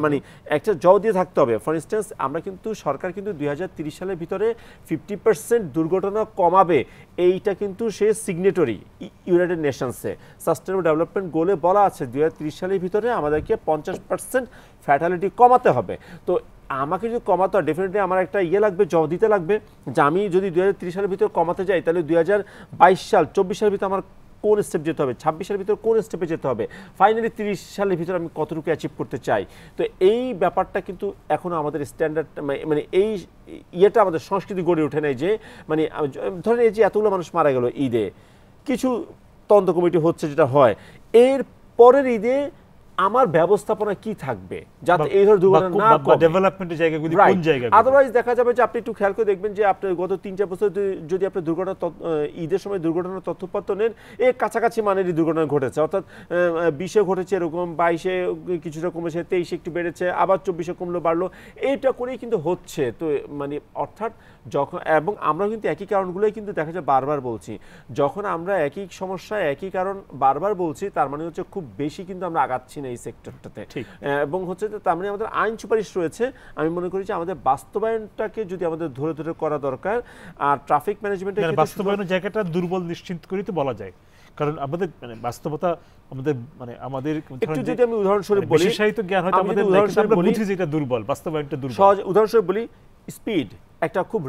মানে একটা জবাব দিয়ে থাকতে হবে। ফর ইনস্ট্যান্স আমরা কিন্তু সরকার কিন্তু 2030 সালের ভিতরে 50% দুর্ঘটনা কমাবে, এইটা কিন্তু সে সিগনেটরি ইউনাইটেড নেশনসে সাস্টেনেবল ডেভেলপমেন্ট গোলে বলা আছে 2030 সালের ভিতরে আমাদেরকে 50% ফ্যাটালিটি কমাতে হবে। তো আমাকে যদি কমাতে হয়, ডেফিনেটলি আমার একটা লাগবে, জবাব দিতে লাগবে যে আমি যদি 2030 সালের ভিতরে কমাতে যাই, তাহলে 2022 সাল 24 সালের ভিতরে আমার কোন স্টেপ যেতে হবে, 26 সালের ভিতরে কোন স্টেপে যেতে হবে, ফাইনালি 30 সালের ভিতরে আমি কতটুকু অ্যাচিভ করতে চাই। তো এই ব্যাপারটা কিন্তু এখনো আমাদের স্ট্যান্ডার্ড মানে এই ইয়েটা আমাদের সংস্কৃতি গড়ে ওঠে নাই যে মানে ধরেন এই যে এতগুলো মানুষ মারা গেল ঈদে, কিছু তদন্ত কমিটি হচ্ছে যেটা হয়, এর পরের ঈদে আমার ব্যবস্থাপনা কি থাকবে যাতে এই ধরনের দুর্ঘটনা না ঘটে, ডেভেলপমেন্টের জায়গাগুলি কোন জায়গা, আদারওয়াইজ দেখা যাবে যে আপনি একটু খেয়াল করে দেখবেন যে আপনি গত 3-4 বছর যদি আপনি দুর্ঘটনা ঈদের সময় দুর্ঘটনার তথ্যপত্র নেন, এর কাছাকাছি মানেরই দুর্ঘটনা ঘটেছে, অর্থাৎ 20-এ ঘটেছে এরকম, 22-এ কিছুটা কমেছে, 23-এ একটু বেড়েছে, আবার 24-এ কমলো বাড়লো, এইটা করেই কিন্তু হচ্ছে। তো মানে অর্থাৎ যখন, এবং আমরা কিন্তু একই কারণগুলোই কিন্তু দেখা যায় বারবার বলছি, যখন আমরা একই সমস্যা একই কারণ বারবার বলছি তার মানে হচ্ছে খুব বেশি কিন্তু আমরা আগাচ্ছি না এই সেক্টরটাতে, এবং হচ্ছে তার মানে আমাদের আইন সুপারিশ রয়েছে, আমি মনে করি যে আমাদের বাস্তবায়নটাকে যদি আমাদের ধরে ধরে করা দরকার। আর ট্রাফিক ম্যানেজমেন্টের বাস্তবায়নের জায়গাটা দুর্বল নিশ্চিত করেই তো বলা যায়, কারণ আমাদের মানে বাস্তবতা আমাদের একটু যদি আমি উদাহরণস্বরূপ বলি, বিশেষায়িত জ্ঞান হয়তো আমাদের আমরা বুঝি যে এটা দুর্বল, বাস্তবায়নটা দুর্বল। সহজ উদাহরণস্বরূপ বলি, স্পিড একটা খুব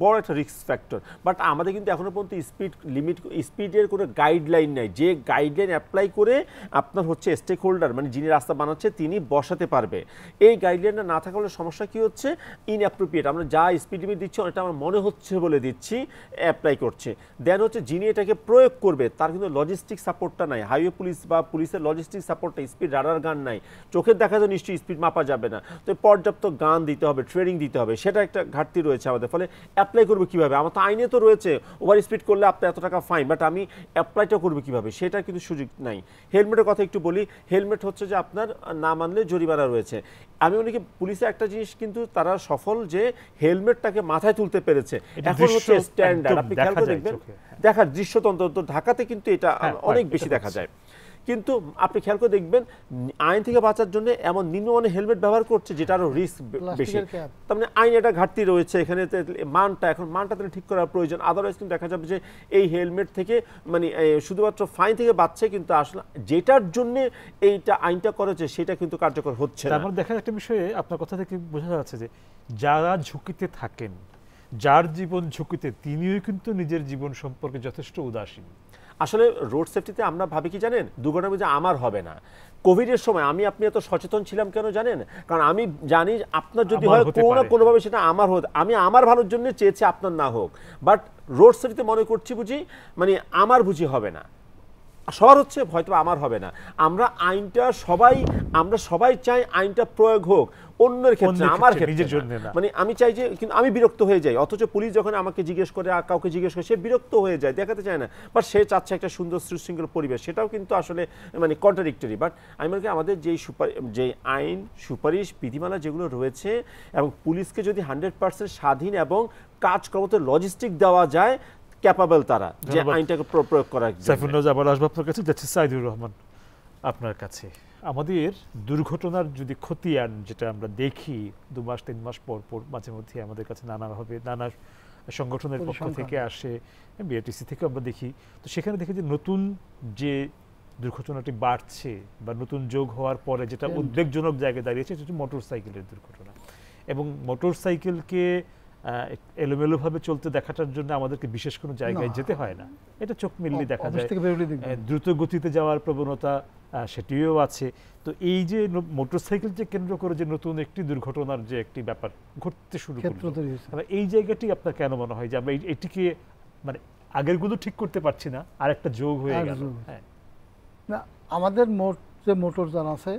বড় একটা রিস্ক ফ্যাক্টর, বাট আমাদের কিন্তু এখনো পর্যন্ত স্পিড লিমিট, স্পিডের কোনো গাইডলাইন নাই যে গাইডলাইন অ্যাপ্লাই করে আপনার হচ্ছে স্টেক হোল্ডার মানে যিনি রাস্তা বানাচ্ছে তিনি বসাতে পারবে। এই গাইডলাইনটা না থাকলে সমস্যা কি হচ্ছে, ইনঅ্যাপ্রোপ্রিয়েট, আমরা যা স্পিড লিমিট দিচ্ছি এটা আমার মনে হচ্ছে বলে দিচ্ছি, অ্যাপ্লাই করছে। দেন হচ্ছে যিনি এটাকে প্রয়োগ করবে তার কিন্তু লজিস্টিক সাপোর্টটা নাই, হাইওয়ে পুলিশ বা পুলিশের লজিস্টিক সাপোর্টটা, স্পিড রাডার গান নাই, চোখের দেখা যায় নিশ্চয়ই স্পিড মাপা যাবে না, তো পর্যাপ্ত গান দিতে হবে, ট্রেনিং দিতে হবে, সেটা একটা ঘাটতি রয়েছে আমাদের। ফলে অ্যাপ্লাই করবো কিভাবে, আমার তো আইনে তো রয়েছে ওভার স্পিড করলে আপনার এত টাকা ফাইন, বাট আমি অ্যাপ্লাইটা করবো কিভাবে সেটা কিন্তু সুযোগ নাই। হেলমেটের কথা একটু বলি, হেলমেট হচ্ছে যে আপনার না মানলে জরিমানা রয়েছে। আমি মনে করি পুলিশের একটা জিনিস কিন্তু তারা সফল যে হেলমেটটাকে মাথায় তুলতে পেরেছে, এখন হচ্ছে স্ট্যান্ডার্ড, আপনি খেয়াল করে দেখবেন দেখার দৃশ্যতন্ত্র তো ঢাকাতে কিন্তু এটা অনেক বেশি দেখা যায়, কিন্তু আপনি খেয়াল করে দেখবেন আইন থেকে বাঁচার জন্য এমন নিম্নমানের হেলমেট ব্যবহার করছে যেটা আরো রিস্ক বেশি, তার মানে আইন এটা ঘাটতি রয়েছে এখানে, মানটা ঠিক করার প্রয়োজন। আদারওয়াইজ কিন্তু দেখা যাবে যে এই হেলমেট থেকে মানে শুধুমাত্র ফাইন থেকে বাঁচছে, কিন্তু আসলে যেটার জন্য এইটা আইনটা করেছে সেটা কিন্তু কার্যকর হচ্ছে না। আমার দেখার একটা বিষয়ে আপনার কথা থেকে বোঝা যাচ্ছে যে যারা ঝুঁকিতে থাকেন, যার জীবন ঝুঁকিতে, তিনিও কিন্তু নিজের জীবন সম্পর্কে যথেষ্ট উদাসীন। আসলে রোড সেফটিতে আমরা ভাবি কি জানেন, দুর্ঘটনা যে আমার হবে না। কোভিডের সময় আপনি এত সচেতন ছিলাম কেন জানেন, কারণ আমি জানি আপনার যদি হয় কোনো না কোনোভাবে সেটা আমার হোক, আমি আমার ভালোর জন্য চেয়েছি আপনার না হোক, বাট রোড সেফটিতে মনে করছি বুঝি মানে আমার বুঝি হবে না, সবার হচ্ছে হয়তো আমার হবে না। আমরা আইনটা আমরা সবাই চাই আইনটা প্রয়োগ হোক অন্যের ক্ষেত্রে, আমার ক্ষেত্রে মানে আমি চাই যে, কিন্তু আমি বিরক্ত হয়ে যাই, অথচ পুলিশ যখন আমাকে জিজ্ঞেস করে আর কাউকে জিজ্ঞেস করে সে বিরক্ত হয়ে যায়, দেখাতে চায় না, বাট সে চাচ্ছে একটা সুন্দর সুশৃঙ্খল পরিবেশ, সেটাও কিন্তু আসলে মানে কন্ট্রাডিক্টরি। বাট আমি মনে করি আমাদের যে আইন সুপারিশ বিধিমালা যেগুলো রয়েছে এবং পুলিশকে যদি 100% স্বাধীন এবং কাজ কর্মতে লজিস্টিক দেওয়া যায়, ক্যাপাবল তারা যে আইনটাকে প্রয়োগ করার। সাইফুন্নাজ আবার আসবো আপনার কাছে, যাচ্ছে সাইদুর রহমান আপনার কাছে। আমাদের দুর্ঘটনার যদি খতিয়ান যেটা আমরা দেখি 2 মাস 3 মাস পর পর মাঝে মধ্যে আমাদের কাছে নানাভাবে নানা সংগঠনের পক্ষ থেকে আসে, বিআরটিসি থেকে আমরা দেখি, তো সেখানে দেখি যে নতুন যে দুর্ঘটনাটি বাড়ছে বা নতুন যোগ হওয়ার পরে যেটা উদ্বেগজনক জায়গায় দাঁড়িয়েছে সেটা হচ্ছে মোটর সাইকেলের দুর্ঘটনা। এবং মোটর সাইকেলকে এলোমেলোভাবে চলতে দেখাটার জন্য আমাদেরকে বিশেষ কোনো জায়গায় যেতে হয় না, এটা চোখ মিললে দেখা যায়। দ্রুত গতিতে যাওয়ার প্রবণতা সেটিও আছে। তো এই যে মোটরসাইকেলকে কেন্দ্র করে যে নতুন একটি দুর্ঘটনার যে একটি ব্যাপার ঘটতে শুরু করলো, এই জায়গাটি আপনার কেন মনে হয় যে আমরা এটিকে মানে আগেরগুলো ঠিক করতে পারছি না, আর একটা যোগ হয়ে গেল? না, আমাদের যে মোটরযান আছে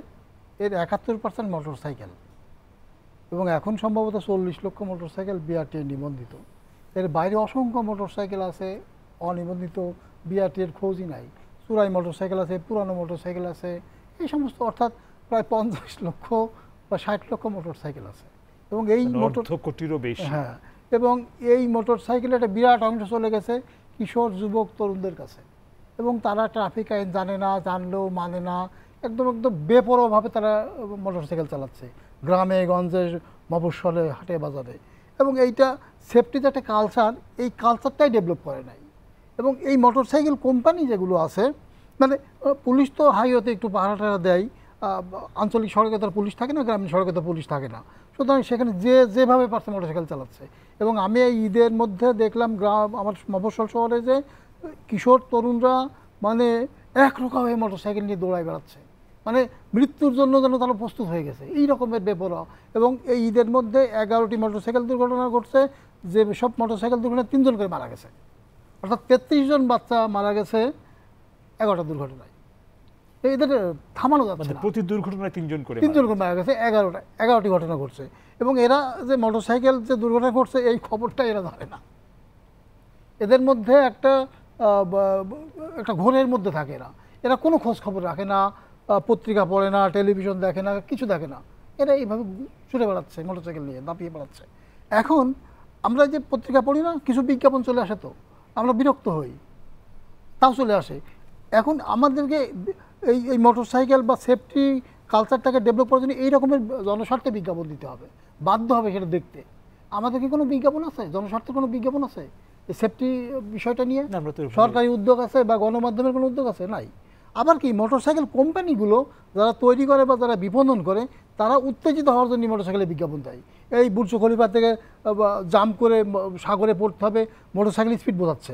এর 71% মোটরসাইকেল, এবং এখন সম্ভবত 40 লক্ষ মোটরসাইকেল বিআরটিএ নিবন্ধিত। এর বাইরে অসংখ্য মোটরসাইকেল আছে অনিবন্ধিত, বিআরটিএর খোঁজই নাই। চুরাই মোটরসাইকেল আছে, পুরানো মোটরসাইকেল আছে, এই সমস্ত অর্থাৎ প্রায় 50 লক্ষ বা 60 লক্ষ মোটরসাইকেল আছে। এবং এই কোটিরও বেশি, হ্যাঁ, এবং এই মোটরসাইকেলের একটা বিরাট অংশ চলে গেছে কিশোর যুবক তরুণদের কাছে, এবং তারা ট্রাফিক আইন জানে না, জানলেও মানে না, একদম বেপরোয়াভাবে তারা মোটরসাইকেল চালাচ্ছে গ্রামে গঞ্জে মফস্বলে হাটে বাজারে। এবং এইটা সেফটির একটা কালচার, এই কালচারটাই ডেভেলপ করে নাই। এবং এই মোটরসাইকেল কোম্পানি যেগুলো আছে, মানে পুলিশ তো হাইওয়েতে একটু পাহারা দেয়, আঞ্চলিক সড়কে তার পুলিশ থাকে না, গ্রামীণ সড়কে তো পুলিশ থাকে না, সুতরাং সেখানে যেভাবে পারছে মোটরসাইকেল চালাচ্ছে। এবং আমি এই ঈদের মধ্যে দেখলাম আমার মফস্বল শহরে যে কিশোর তরুণরা মানে একরোখা হয়ে মোটরসাইকেল নিয়ে দৌড়ায় বেড়াচ্ছে, মানে মৃত্যুর জন্য যেন তারা প্রস্তুত হয়ে গেছে, এই রকমের বেপরোয়া। এবং এই ঈদের মধ্যে 11টি মোটরসাইকেল দুর্ঘটনা ঘটছে, যে সব মোটরসাইকেল দুর্ঘটনায় 3 জন করে মারা গেছে, অর্থাৎ 33 জন বাচ্চা মারা গেছে 11টা দুর্ঘটনায়। এদের থামানো যাচ্ছে না, প্রতি দুর্ঘটনায় 3 জন করে মারা গেছে, 11টি ঘটনা ঘটছে। এবং এরা যে মোটরসাইকেল যে দুর্ঘটনা ঘটছে এই খবরটা এরা ধরে না, এদের মধ্যে একটা ঘোরের মধ্যে থাকে। এরা কোনো খোঁজ খবর রাখে না, পত্রিকা পড়ে না, টেলিভিশন দেখে না, কিছু দেখে না, এরা এইভাবে ছুটে বেড়াচ্ছে মোটরসাইকেল নিয়ে, দাপিয়ে বেড়াচ্ছে। এখন আমরা যে পত্রিকা পড়ি না, কিছু বিজ্ঞাপন চলে আসে, তো আমরা বিরক্ত হই, তাও চলে আসে। এখন আমাদেরকে এই মোটরসাইকেল বা সেফটি কালচারটাকে ডেভেলপ করার জন্য এই রকমের জনস্বার্থে বিজ্ঞাপন দিতে হবে, বাধ্য হবে সেটা দেখতে। আমাদের কি কোনো বিজ্ঞাপন আছে, জনস্বার্থের কোনো বিজ্ঞাপন আছে এই সেফটি বিষয়টা নিয়ে? সরকারি উদ্যোগ আছে বা গণমাধ্যমের কোনো উদ্যোগ আছে? নাই। আবার কি মোটরসাইকেল কোম্পানিগুলো যারা তৈরি করে বা যারা বিপণন করে, তারা উত্তেজিত হওয়ার জন্য মোটরসাইকেলের বিজ্ঞাপন দেয়। এই বুর্জ খলিফা থেকে জাম্প করে সাগরে পড়তে হবে, মোটরসাইকেল স্পিড বোঝাচ্ছে।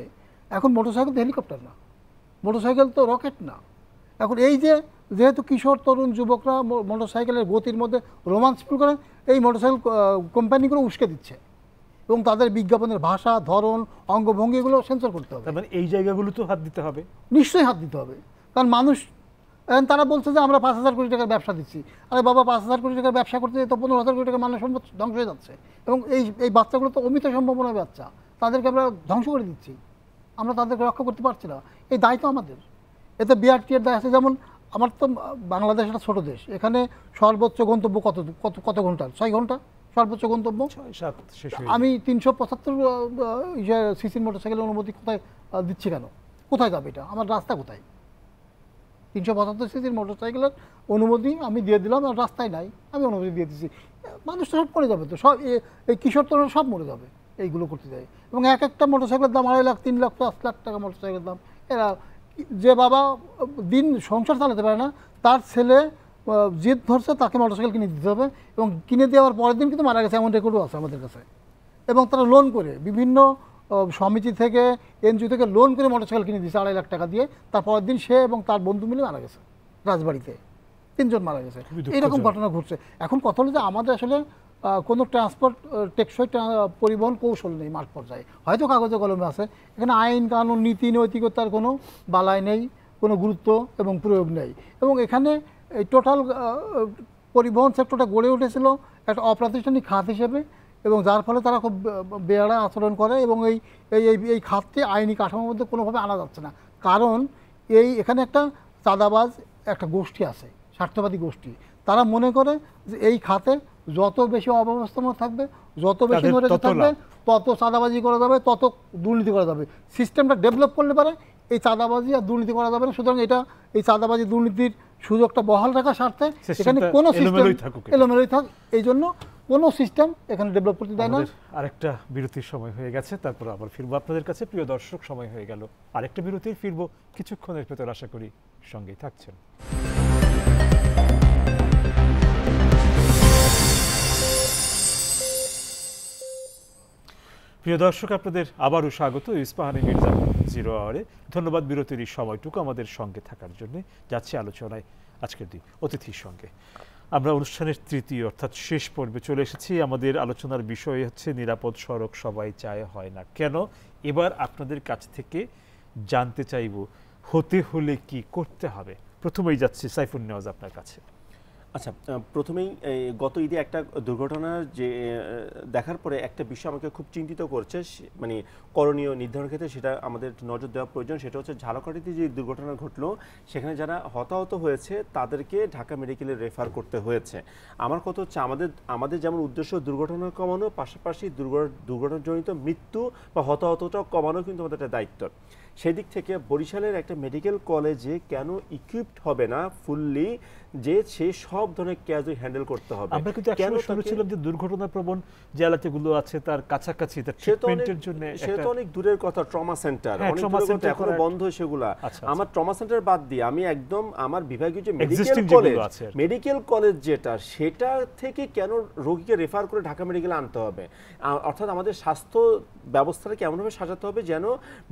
এখন মোটরসাইকেল তো হেলিকপ্টার না, মোটরসাইকেল তো রকেট না। এখন এই যেহেতু কিশোর তরুণ যুবকরা মোটরসাইকেলের গতির মধ্যে রোমান্স ফিল করে, এই মোটরসাইকেল কোম্পানিগুলো উস্কে দিচ্ছে এবং তাদের বিজ্ঞাপনের ভাষা, ধরন, অঙ্গভঙ্গি এগুলো সেন্সর করতে হবে। মানে এই জায়গাগুলো তো হাত দিতে হবে, নিশ্চয়ই হাত দিতে হবে। কারণ মানুষ তারা বলছে যে আমরা 5,000 কোটি টাকার ব্যবসা দিচ্ছি। আরে বাবা, 5,000 কোটি টাকার ব্যবসা করতে তো 15,000 কোটি টাকা মানুষ সম্পদ ধ্বংস হয়ে যাচ্ছে। এবং এই বাচ্চাগুলো তো অমিত সম্ভাবনার বাচ্চা, তাদেরকে আমরা ধ্বংস করে দিচ্ছি, আমরা তাদেরকে রক্ষা করতে পারছি না। এই দায়িত্ব আমাদের, এতে বিআরটি এর দায় আছে। যেমন আমার তো বাংলাদেশ একটা ছোটো দেশ, এখানে সর্বোচ্চ গন্তব্য কত ঘন্টার? 6 ঘন্টা সর্বোচ্চ গন্তব্য। আমি 375 সিসির মোটরসাইকেলের অনুমতি কোথায় দিচ্ছি কেন? কোথায় যাবে এটা? আমার রাস্তা কোথায়? 375 সিসির মোটরসাইকেলের অনুমতি আমি দিয়ে দিলাম, আর রাস্তায় নাই, আমি অনুমতি দিয়ে দিচ্ছি। মানুষ তো সব মরে যাবে, তো সব এই কিশোর তরুণ সব মরে যাবে এইগুলো করতে যায়। এবং একটা মোটরসাইকেলের দাম 2.5 লাখ, 3 লাখ, 5 লাখ টাকা মোটরসাইকেলের দাম। এরা যে বাবা দিন সংসার চালাতে পারে না, তার ছেলে জিদ ধরছে তাকে মোটরসাইকেল কিনে দিতে হবে, এবং কিনে দেওয়ার পরের দিন কিন্তু মারা গেছে, এমন রেকর্ডও আছে আমাদের কাছে। এবং তারা লোন করে, বিভিন্ন সমিতি থেকে, এনজিও থেকে লোন করে মোটরসাইকেল কিনে দিয়েছে 2.5 লাখ টাকা দিয়ে। তার পরের দিন সে এবং তার বন্ধু মিলে মারা গেছে রাজবাড়িতে, 3 জন মারা গেছে। এরকম ঘটনা ঘটছে। এখন কথা হলো যে আমাদের আসলে কোনো ট্রান্সপোর্ট টেকসই পরিবহন কৌশল নেই মাঠ পর্যায়ে, হয়তো কাগজে কলমে আছে, এখানে আইন কানুন নীতি নৈতিকতার কোনো বালাই নেই, কোনো গুরুত্ব এবং প্রয়োগ নেই। এবং এখানে এই টোটাল পরিবহন সেক্টরটা গড়ে উঠেছিল একটা অপ্রাতিষ্ঠানিক খাত হিসেবে, এবং যার ফলে তারা খুব বেয়াড়া আচরণ করে, এবং এই খাতটি আইনি কাঠামোর মধ্যে কোনোভাবে আনা যাচ্ছে না। কারণ এখানে একটা চাঁদাবাজ একটা গোষ্ঠী আছে, স্বার্থবাদী গোষ্ঠী। তারা মনে করে যে এই খাতে যত বেশি অব্যবস্থাপনা থাকবে, যত বেশি নলেজ থাকবে, তত চাঁদাবাজি করা যাবে, তত দুর্নীতি করা যাবে। সিস্টেমটা ডেভেলপ করলে পারে এই চাঁদাবাজি আর দুর্নীতি করা যাবে না। সুতরাং এই চাঁদাবাজি দুর্নীতির সুযোগটা বহাল রাখার স্বার্থে এখানে কোনো সিস্টেম এলোমেলোই থাক, এই জন্য কোনো সিস্টেম এখানে ডেভেলপ করতে দেয় না। আরেকটা বিরতির সময় হয়ে গেছে, তারপর আবার ফিরবো আপনাদের কাছে। প্রিয় দর্শক, সময় হয়ে গেল আরেকটা বিরতির, ফিরবো কিছুক্ষণের ভেতর, আশা করি সঙ্গেই থাকছেন। প্রিয় দর্শক, আপনাদের আবারও স্বাগত ইস্পাহানি মির্জাপুর জিরো আওয়ারে। ধন্যবাদ বিরতির এই সময়টুকু আমাদের সঙ্গে থাকার জন্য। যাচ্ছি আলোচনায় আজকের দিন অতিথির সঙ্গে। আমরা অনুষ্ঠানের তৃতীয় অর্থাৎ শেষ পর্বে চলে এসেছি। আমাদের আলোচনার বিষয় হচ্ছে নিরাপদ সড়ক সবাই চায়, হয় না কেন। এবার আপনাদের কাছ থেকে জানতে চাইব হতে হলে কি করতে হবে। প্রথমেই যাচ্ছি সাইফুন নেওয়াজ আপনার কাছে। আচ্ছা, প্রথমেই গত ঈদে একটা দুর্ঘটনার যে দেখার পরে একটা বিষয় আমাকে খুব চিন্তিত করছে, মানে করণীয় নির্ধারণের ক্ষেত্রে সেটা আমাদের নজর দেওয়া প্রয়োজন। সেটা হচ্ছে ঝালকাঠিতে যে দুর্ঘটনা ঘটলো, সেখানে যারা হতাহত হয়েছে তাদেরকে ঢাকা মেডিকেলে রেফার করতে হয়েছে। আমার কথা হচ্ছে আমাদের যেমন উদ্দেশ্য দুর্ঘটনা কমানো, পাশাপাশি দুর্ঘটনাজনিত মৃত্যু বা হতাহতটাও কমানো কিন্তু আমাদের একটা দায়িত্ব। সেই দিক থেকে বরিশালের একটা মেডিকেল কলেজে কেন ইকুইপড হবে না ফুললি, যে সে সব সব ধরনের ক্যাজই হ্যান্ডেল করতে হবে। আমরা কিন্তু একসময় শুনেছিলাম যে দুর্ঘটনা প্রবণ যে এলাকাগুলো আছে তার কাছাকাছি তার ট্রিটমেন্টের জন্য সে তো অনেক দূরের কথা, ট্রমা সেন্টার অনেক দূরের কথা, এখনো বন্ধ সেগুলা। আমার ট্রমা সেন্টার বাদ দিয়ে আমি একদম আমার বিভাগীয় যে মেডিকেল কলেজ যেটা, সেটা থেকে কেন রোগীকে রেফার করে ঢাকা মেডিকেলে আনতে হবে? অর্থাৎ আমাদের স্বাস্থ্য ব্যবস্থাটাকে এমনভাবে সাজাতে হবে যেন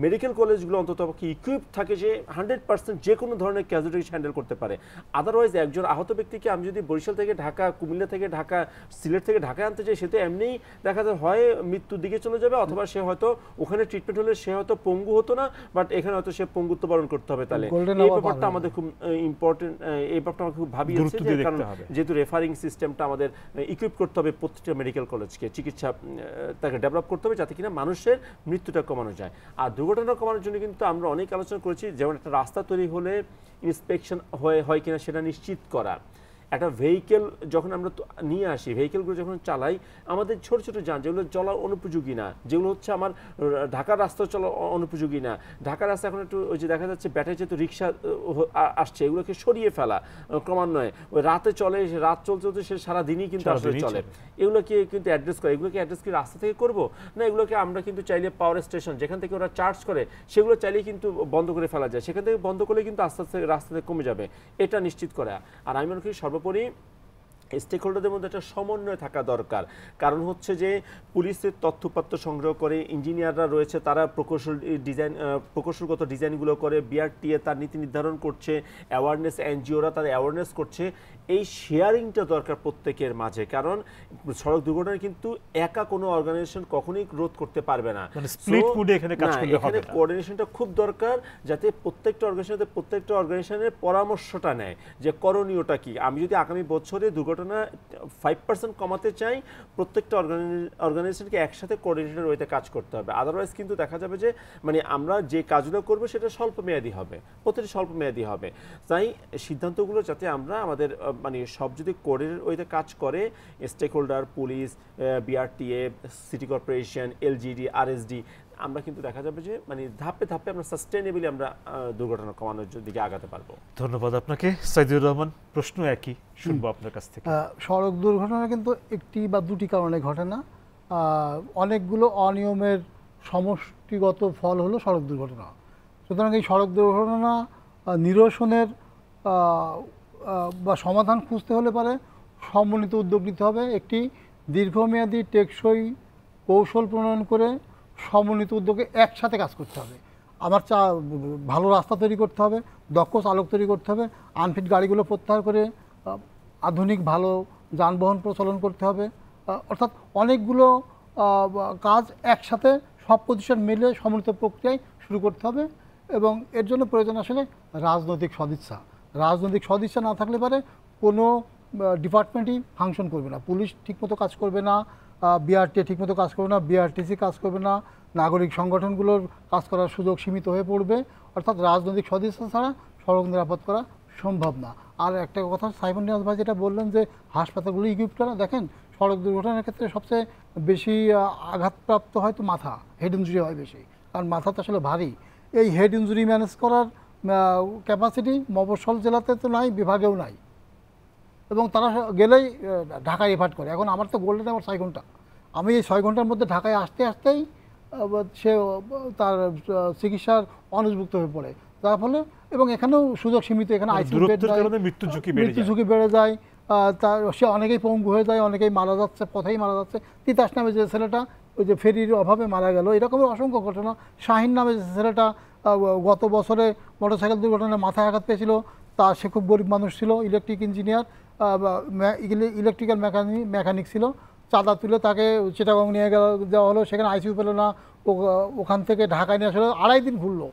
মেডিকেল কলেজগুলো অন্তত ইকুইপ থাকে যে 100% যে কোনো ধরনের ক্যাজুয়ালিটি হ্যান্ডেল করতে পারে। আদারওয়াইজ একজন আহত ব্যক্তিকে আমি যদি বরিশাল থেকে ঢাকা, কুমিল্লা থেকে ঢাকা, সিলেট থেকে ঢাকা আনতে চাই, সে তো এমনিই দেখা যায় হয় মৃত্যুর দিকে চলে যাবে, অথবা সে হয়তো ওখানে ট্রিটমেন্ট হলে সে হয়তো পঙ্গু হতো না, বাট এখানে হয়তো সে পঙ্গুত্ব বরণ করতে হবে। তাহলে এই ব্যাপারটা আমাদের খুব ইম্পর্টেন্ট, এই ব্যাপারটা আমাকে খুব ভাবিয়েছে, যে কারণ যেহেতু রেফারিং সিস্টেমটা আমাদের ইকুইপ করতে হবে প্রত্যেকটা মেডিকেল কলেজকে, চিকিৎসা তাকে ডেভেলপ করতে হবে যাতে কিনা মানুষের মৃত্যুটা কমানো যায়। আর দুর্ঘটনা কমানোর জন্য কিন্তু আমরা অনেক আলোচনা করেছি, যেমন একটা রাস্তা তৈরি হলে ইন্সপেকশন হয় কিনা সেটা নিশ্চিত করা। একটা ভেহিকেল যখন আমরা নিয়ে আসি, ভেহিকেলগুলো যখন চালাই, আমাদের ছোট ছোট যান যেগুলো চলার অনুপযোগী না, যেগুলো হচ্ছে আমার ঢাকার রাস্তা চলা অনুপযোগী না, ঢাকার রাস্তা এখন একটু ওই যে দেখা যাচ্ছে ব্যাটারি যেহেতু রিক্সা আসছে, এগুলোকে সরিয়ে ফেলা ক্রমান্বয়ে, ওই রাতে চলে, রাত চলতে চলতে সে সারাদিনই কিন্তু আসলে চলে, এগুলোকে কিন্তু অ্যাড্রেস করে। এগুলোকে অ্যাড্রেস কি রাস্তা থেকে করবো না, এগুলোকে আমরা কিন্তু চাইলে পাওয়ার স্টেশন যেখান থেকে ওরা চার্জ করে সেগুলো চাইলেই কিন্তু বন্ধ করে ফেলা যায়, সেখান থেকে বন্ধ করলে কিন্তু আস্তে আস্তে রাস্তা থেকে কমে যাবে, এটা নিশ্চিত করা। আর আমি মনে করি সর্বোপরি স্টেক হোল্ডারদের মধ্যে একটা সমন্বয় থাকা দরকার। কারণ হচ্ছে যে পুলিশের তথ্যপত্র সংগ্রহ করে, ইঞ্জিনিয়াররা রয়েছে তারা প্রকৌশলগত ডিজাইনগুলো করে, বিআরটিএ তার নীতি নির্ধারণ করছে, অ্যাওয়ারনেস এনজিওরা তাদের অ্যাওয়ারনেস করছে, এই শেয়ারিংটা দরকার প্রত্যেকের মাঝে। কারণ সড়ক দুর্ঘটনা কিন্তু একা কোনো অর্গানাইজেশন কখনোই রোধ করতে পারবে না, এখানে কোঅর্ডিনেশনটা খুব দরকার, যাতে প্রত্যেকটা অর্গানাইজেশনের পরামর্শটা নেয় যে করণীয়টা কি। আমি যদি আগামী বছরে দুর্ঘটনা 5% কমাতে চাই, প্রত্যেকটা অর্গানাইজেশনকে একসাথে কোঅর্ডিনেশনের ওয়েতে কাজ করতে হবে। আদারওয়াইজ কিন্তু দেখা যাবে যে মানে আমরা যে কাজগুলো করবো সেটা স্বল্প মেয়াদী হবে, প্রতিটি স্বল্প মেয়াদী হবে। তাই সিদ্ধান্তগুলো যাতে আমরা আমাদের মানে সব যদি কোঅর্ডিনেটেড ওয়েতে কাজ করে, stakeholder, police, BRTA, city corporation, LGD, RSD, আমরা কিন্তু দেখা যাবে যে মানে ধাপে ধাপে আমরা সাস্টেইনেবলি আমরা দুর্ঘটনা কমানোর দিকে আগাতে পারবো। ধন্যবাদ আপনাকে। সাইদুর রহমান, প্রশ্ন একই, শুনবো আপনার কাছ থেকে। সড়ক দুর্ঘটনা কিন্তু একটি বা দুটি কারণে ঘটে না, অনেকগুলো অনিয়মের সমষ্টিগত ফল হলো সড়ক দুর্ঘটনা। সুতরাং এই সড়ক দুর্ঘটনা নিরসনের বা সমাধান খুঁজতে হলে পারে সমন্বিত উদ্যোগ নিতে হবে। একটি দীর্ঘমেয়াদী টেকসই কৌশল প্রণয়ন করে সমন্বিত উদ্যোগে একসাথে কাজ করতে হবে। আমার ভালো রাস্তা তৈরি করতে হবে, দক্ষ চালক তৈরি করতে হবে, আনফিট গাড়িগুলো প্রত্যাহার করে আধুনিক ভালো যানবাহন প্রচলন করতে হবে। অর্থাৎ অনেকগুলো কাজ একসাথে সব প্রতিষ্ঠান মিলে সমন্বিত প্রক্রিয়ায় শুরু করতে হবে, এবং এর জন্য প্রয়োজন আসলে রাজনৈতিক সদিচ্ছা। রাজনৈতিক সদিচ্ছা না থাকলে পারে কোনো ডিপার্টমেন্টই ফাংশন করবে না। পুলিশ ঠিকমতো কাজ করবে না, বিআরটি ঠিকমতো কাজ করবে না, বিআরটিসি কাজ করবে না, নাগরিক সংগঠনগুলোর কাজ করার সুযোগ সীমিত হয়ে পড়বে। অর্থাৎ রাজনৈতিক সদিচ্ছা ছাড়া সড়ক নিরাপদ করা সম্ভব না। আর একটা কথা সাইফুন নিয়াজ ভাই যেটা বললেন যে হাসপাতালগুলো ইকুইপ করা, দেখেন সড়ক দুর্ঘটনার ক্ষেত্রে সবচেয়ে বেশি আঘাতপ্রাপ্ত হয়তো মাথা, হেড ইঞ্জুরি হয় বেশি, কারণ মাথা তো আসলে ভারী। এই হেড ইঞ্জুরি ম্যানেজ করার ক্যাপাসিটি মফস্বল জেলাতে তো নাই, বিভাগেও নাই, এবং তারা গেলেই ঢাকায় রেফার করে। এখন আমার তো গোল্ডেন আমার 6 ঘন্টা, আমি এই 6 ঘন্টার মধ্যে ঢাকায় আসতেই সে তার চিকিৎসার অনুপযুক্ত হয়ে পড়ে, যার ফলে এবং এখানেও সুযোগ সীমিত, এখানে আইসিইউ বেড নাই, মৃত্যু ঝুঁকি বেড়ে যায়, তার সে অনেকেই পঙ্গু হয়ে যায়, অনেকেই মারা যাচ্ছে, পথেই মারা যাচ্ছে। তিতাস নামে যে ছেলেটা ওই যে ফেরির অভাবে মারা গেল, এরকমের অসংখ্য ঘটনা। শাহিন নামে যে ছেলেটা গত বছরে মোটরসাইকেল দুর্ঘটনায় মাথায় আঘাত পেয়েছিল, সে খুব গরিব মানুষ ছিল, ইলেকট্রিক ইঞ্জিনিয়ার, ইলেকট্রিক্যাল মেকানিক ছিল। চাঁদা তুলে তাকে চিটাগং নিয়ে যাওয়া হলো, সেখানে আইসিইউ পেল না, ওখান থেকে ঢাকায় নিয়ে আসলে 2.5 দিন ঘুরলো।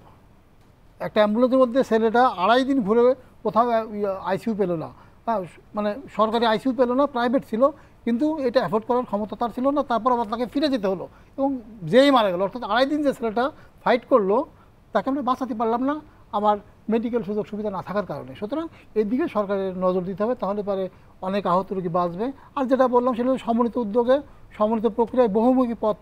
একটা অ্যাম্বুলেন্সের মধ্যে ছেলেটা 2.5 দিন ঘুরে কোথাও আইসিইউ পেল না, মানে সরকারি আইসিইউ পেল না, প্রাইভেট ছিল, কিন্তু এটা অ্যাফোর্ড করার ক্ষমতা তার ছিল না। তারপর আবার তাকে ফিরে যেতে হলো এবং যেই মারা গেল। অর্থাৎ 2.5 দিন যে ছেলেটা ফাইট করলো তাকে আমরা বাঁচাতে পারলাম না আমার মেডিকেল সুযোগ সুবিধা না থাকার কারণে। সুতরাং এই দিকে সরকারের নজর দিতে হবে, তাহলে পারে অনেক আহত রোগী বাঁচবে। আর যেটা বললাম সেটা সমন্বিত উদ্যোগে, সমন্বিত প্রক্রিয়ায় বহুমুখী পথ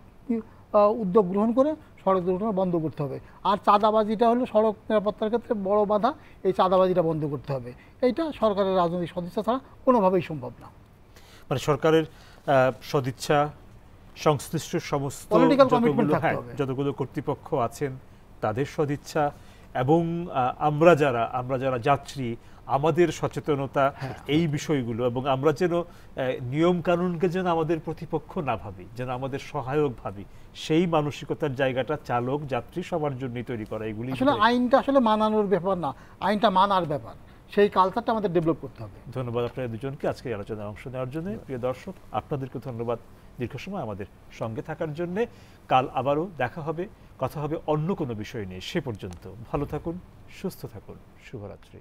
উদ্যোগ গ্রহণ করে সড়ক দুর্ঘটনা বন্ধ করতে হবে। আর চাঁদাবাজিটা হলো সড়ক নিরাপত্তার ক্ষেত্রে বড় বাধা, এই চাঁদাবাজিটা বন্ধ করতে হবে। এইটা সরকারের রাজনৈতিক সদিচ্ছা ছাড়া কোনোভাবেই সম্ভব না। মানে সরকারের সদিচ্ছা, সংশ্লিষ্ট সমস্ত Political commitment থাকতে হবে। যতগুলো কর্তৃপক্ষ আছেন তাদের সদিচ্ছা, এবং আমরা যারা যাত্রী, আমাদের সচেতনতা এই বিষয়গুলো, এবং আমরা যেন নিয়ম কানুনকে যেন আমাদের প্রতিপক্ষ না ভাবি, যেন আমাদের সহায়ক ভাবি, সেই মানসিকতার জায়গাটা চালক যাত্রী সবার জন্যই তৈরি করা। এগুলি আসলে আইনটা আসলে মানানোর ব্যাপার না, আইনটা মানার ব্যাপার। সেই কালচারটা আমাদের ডেভেলপ করতে হবে। ধন্যবাদ আপনাদের দুজনকে আজকে এই আলোচনায় অংশ নেওয়ার জন্য। প্রিয় দর্শক, আপনাদেরকে ধন্যবাদ দীর্ঘ সময় আমাদের সঙ্গে থাকার জন্য। কাল আবারও দেখা হবে, কথা হবে অন্য কোনো বিষয় নিয়ে। সে পর্যন্ত ভালো থাকুন, সুস্থ থাকুন, শুভরাত্রি।